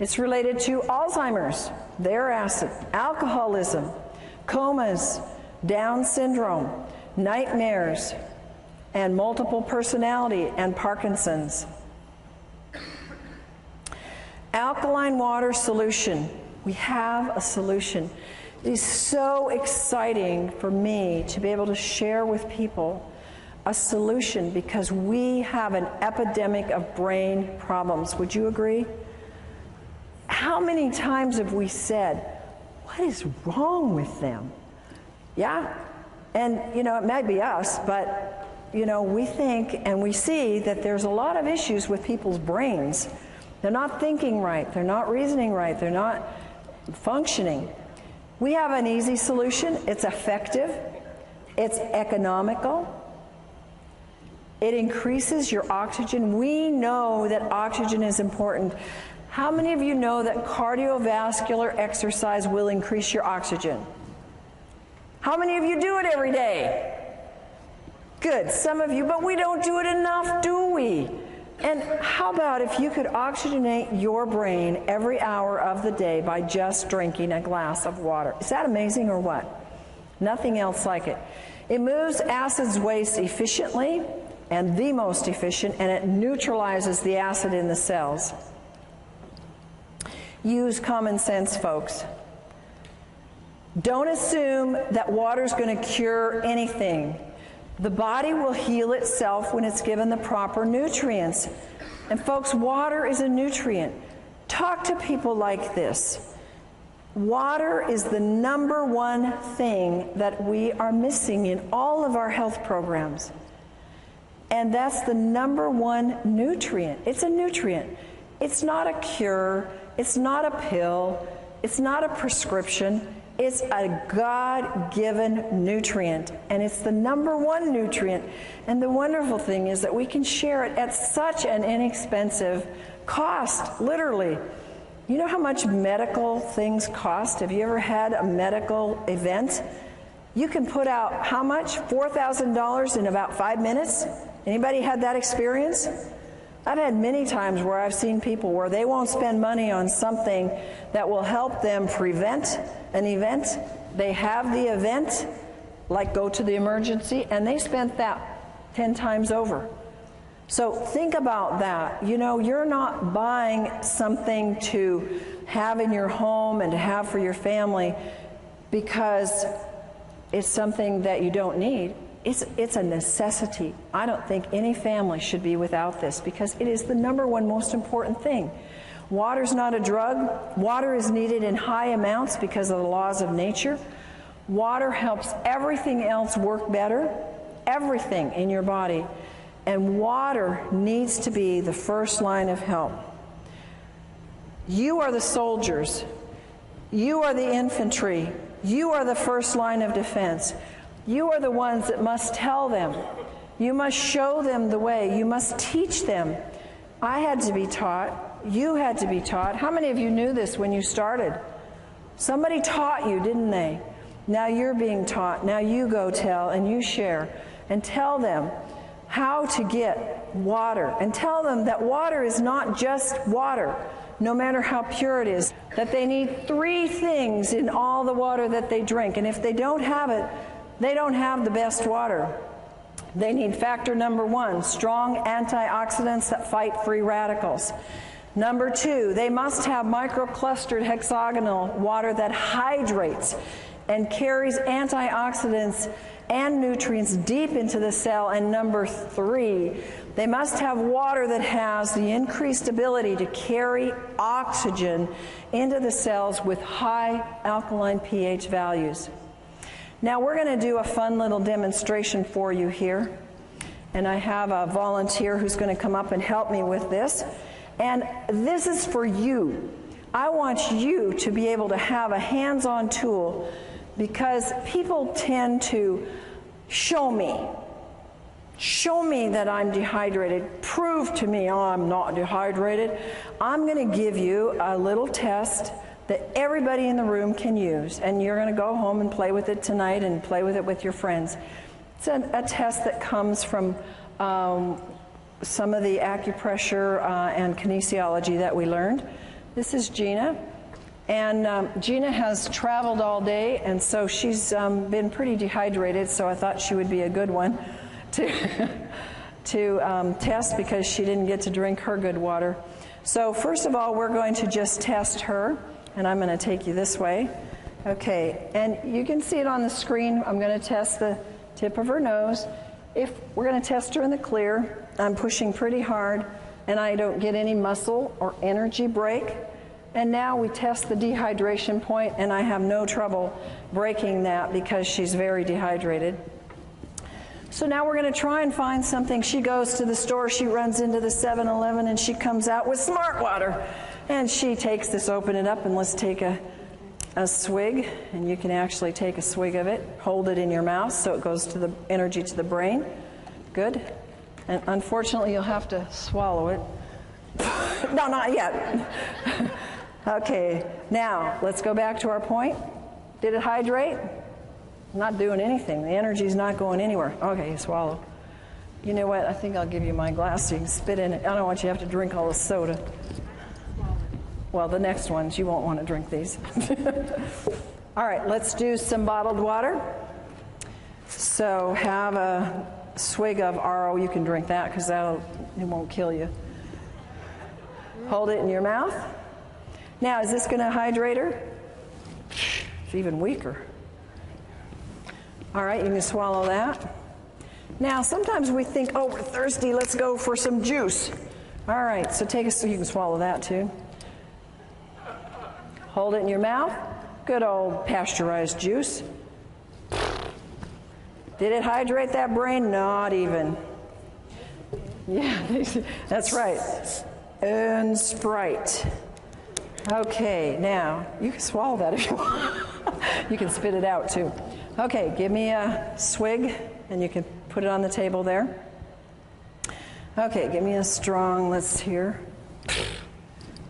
[SPEAKER 2] It's related to Alzheimer's, their acid, alcoholism, comas, Down syndrome, nightmares, and multiple personality and Parkinson's. Alkaline water solution. We have a solution. It is so exciting for me to be able to share with people a solution because we have an epidemic of brain problems. Would you agree? How many times have we said, what is wrong with them? Yeah? And, you know, it might be us, but, you know, we think and we see that there's a lot of issues with people's brains. They're not thinking right. They're not reasoning right. They're not functioning. We have an easy solution. It's effective. It's economical. It increases your oxygen. We know that oxygen is important. How many of you know that cardiovascular exercise will increase your oxygen? How many of you do it every day? Good, some of you, but we don't do it enough, do we? And how about if you could oxygenate your brain every hour of the day by just drinking a glass of water? Is that amazing or what? Nothing else like it. It moves acids waste efficiently, and the most efficient, and it neutralizes the acid in the cells. Use common sense, folks. Don't assume that water's going to cure anything. The body will heal itself when it's given the proper nutrients. And folks, water is a nutrient. Talk to people like this. Water is the number one thing that we are missing in all of our health programs. And that's the number one nutrient. It's a nutrient. It's not a cure. It's not a pill. It's not a prescription. It's a God-given nutrient, and it's the number one nutrient. And the wonderful thing is that we can share it at such an inexpensive cost, literally. You know how much medical things cost? Have you ever had a medical event? You can put out how much? $4,000 in about 5 minutes? Anybody had that experience? I've had many times where I've seen people where they won't spend money on something that will help them prevent an event. They have the event, like go to the emergency, and they spent that 10 times over. So think about that. You know, you're not buying something to have in your home and to have for your family because it's something that you don't need. It's a necessity. I don't think any family should be without this because it is the number one most important thing. Water's not a drug. Water is needed in high amounts because of the laws of nature. Water helps everything else work better, everything in your body. And water needs to be the first line of help. You are the soldiers. You are the infantry. You are the first line of defense. You are the ones that must tell them. You must show them the way. You must teach them. I had to be taught. You had to be taught. How many of you knew this when you started? Somebody taught you, didn't they? Now you're being taught. Now you go tell and you share. And tell them how to get water. And tell them that water is not just water, no matter how pure it is. That they need 3 things in all the water that they drink. And if they don't have it, they don't have the best water. They need factor number 1, strong antioxidants that fight free radicals. Number 2, they must have microclustered hexagonal water that hydrates and carries antioxidants and nutrients deep into the cell. And number 3, they must have water that has the increased ability to carry oxygen into the cells with high alkaline pH values. Now we're going to do a fun little demonstration for you here. And I have a volunteer who's going to come up and help me with this. And this is for you. I want you to be able to have a hands-on tool because people tend to show me that I'm dehydrated. Prove to me, oh, I'm not dehydrated. I'm going to give you a little test that everybody in the room can use, and you're going to go home and play with it tonight and play with it with your friends. It's a test that comes from some of the acupressure and kinesiology that we learned. This is Gina, and Gina has traveled all day, and so she's been pretty dehydrated, so I thought she would be a good one to test because she didn't get to drink her good water. So first of all, we're going to just test her. And I'm going to take you this way. Okay, and you can see it on the screen. I'm going to test the tip of her nose. If we're going to test her in the clear, I'm pushing pretty hard, and I don't get any muscle or energy break. And now we test the dehydration point, and I have no trouble breaking that because she's very dehydrated. So now we're going to try and find something. She goes to the store, she runs into the 7-Eleven, and she comes out with Smart Water. And she takes this, open it up, and let's take a swig. And you can actually take a swig of it, hold it in your mouth so it goes to the energy to the brain. Good. And unfortunately, you'll have to swallow it. No, not yet. Okay, now let's go back to our point. Did it hydrate? Not doing anything. The energy's not going anywhere. Okay, you swallow. You know what? I think I'll give you my glass so you can spit in it. I don't want you to have to drink all the soda. Well, the next ones, you won't want to drink these. All right, let's do some bottled water. So have a swig of RO. You can drink that because it won't kill you. Hold it in your mouth. Now, is this going to hydrate her? It's even weaker. All right, you can swallow that. Now, sometimes we think, oh, we're thirsty, let's go for some juice. All right, so you can swallow that too. Hold it in your mouth. Good old pasteurized juice. Did it hydrate that brain? Not even. Yeah, that's right. And Sprite. Okay, now, you can swallow that if you want. You can spit it out too. Okay, give me a swig, and you can put it on the table there. Okay, give me a strong, let's hear.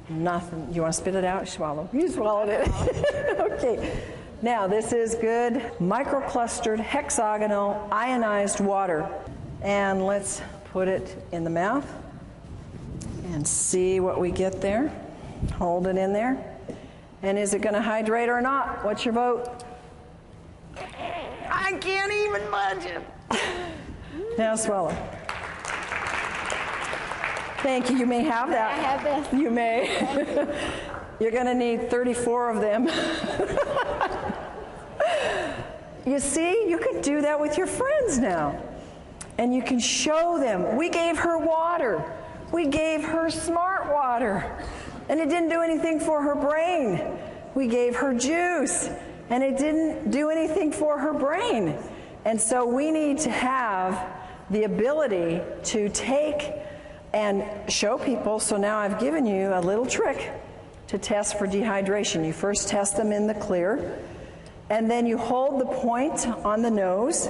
[SPEAKER 2] Nothing. You want to spit it out? Swallow. You swallowed it. Okay. Now, this is good microclustered hexagonal ionized water. And let's put it in the mouth and see what we get there. Hold it in there. And is it going to hydrate or not? What's your vote? I can't even budge it. Now swallow. Thank you. You may have that.
[SPEAKER 3] I have this.
[SPEAKER 2] You may. You're going to need 34 of them. You see, you can do that with your friends now. And you can show them. We gave her water. We gave her smart water. And it didn't do anything for her brain. We gave her juice. And it didn't do anything for her brain. And so we need to have the ability to take and show people. So now I've given you a little trick to test for dehydration. You first test them in the clear, and then you hold the point on the nose,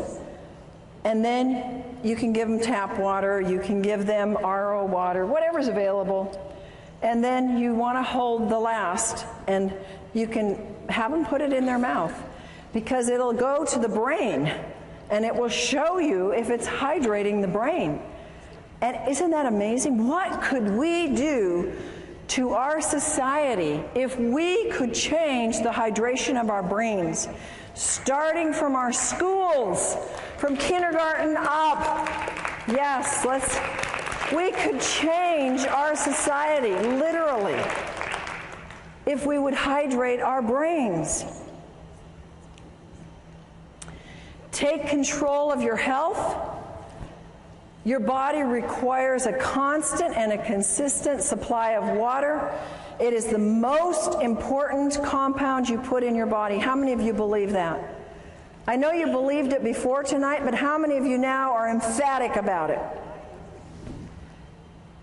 [SPEAKER 2] and then you can give them tap water, you can give them RO water, whatever's available, and then you want to hold the last, and you can have them put it in their mouth, because it'll go to the brain, and it will show you if it's hydrating the brain. And isn't that amazing? What could we do to our society if we could change the hydration of our brains, starting from our schools, from kindergarten up? Yes, we could change our society, literally, if we would hydrate our brains. Take control of your health. Your body requires a constant and a consistent supply of water. It is the most important compound you put in your body. How many of you believe that? I know you believed it before tonight, but how many of you now are emphatic about it?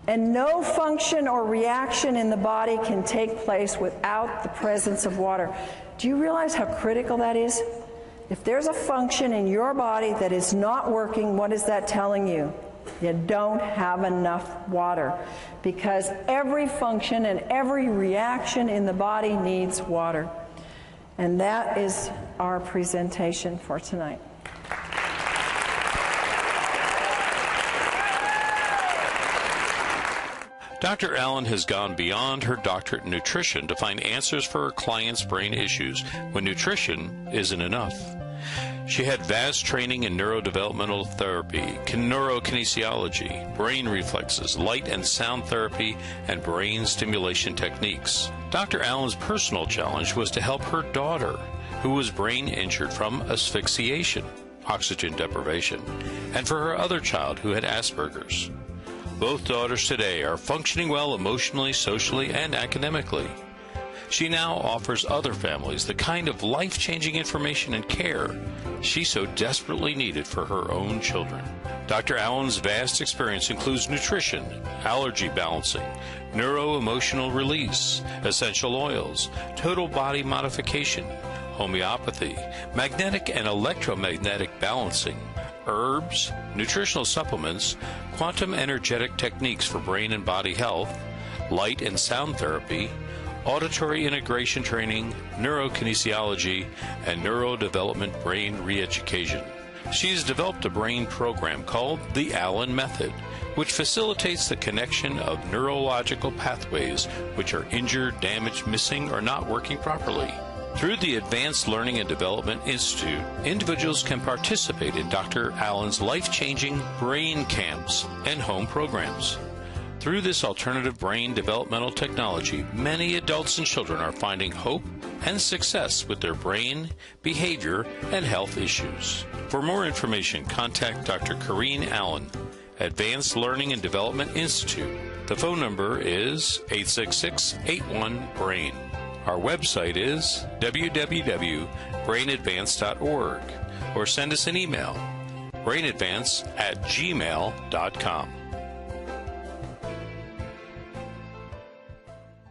[SPEAKER 2] And no function or reaction in the body can take place without the presence of water. Do you realize how critical that is? If there's a function in your body that is not working, what is that telling you? You don't have enough water, because every function and every reaction in the body needs water. And that is our presentation for tonight.
[SPEAKER 1] Dr. Allen has gone beyond her doctorate in nutrition to find answers for her clients' brain issues when nutrition isn't enough. She had vast training in neurodevelopmental therapy, neurokinesiology, brain reflexes, light and sound therapy, and brain stimulation techniques. Dr. Allen's personal challenge was to help her daughter, who was brain injured from asphyxiation, oxygen deprivation, and for her other child who had Asperger's. Both daughters today are functioning well emotionally, socially, and academically. She now offers other families the kind of life-changing information and care she so desperately needed for her own children. Dr. Allen's vast experience includes nutrition, allergy balancing, neuro-emotional release, essential oils, total body modification, homeopathy, magnetic and electromagnetic balancing, herbs, nutritional supplements, quantum energetic techniques for brain and body health, light and sound therapy, auditory integration training, neurokinesiology, and neurodevelopment brain re-education. She's developed a brain program called the Allen Method, which facilitates the connection of neurological pathways which are injured, damaged, missing, or not working properly. Through the Advanced Learning and Development Institute, individuals can participate in Dr. Allen's life-changing brain camps and home programs. Through this alternative brain developmental technology, many adults and children are finding hope and success with their brain, behavior, and health issues. For more information, contact Dr. Corinne Allen, Advanced Learning and Development Institute. The phone number is 866-81-BRAIN. Our website is www.brainadvance.org, or send us an email, brainadvance@gmail.com.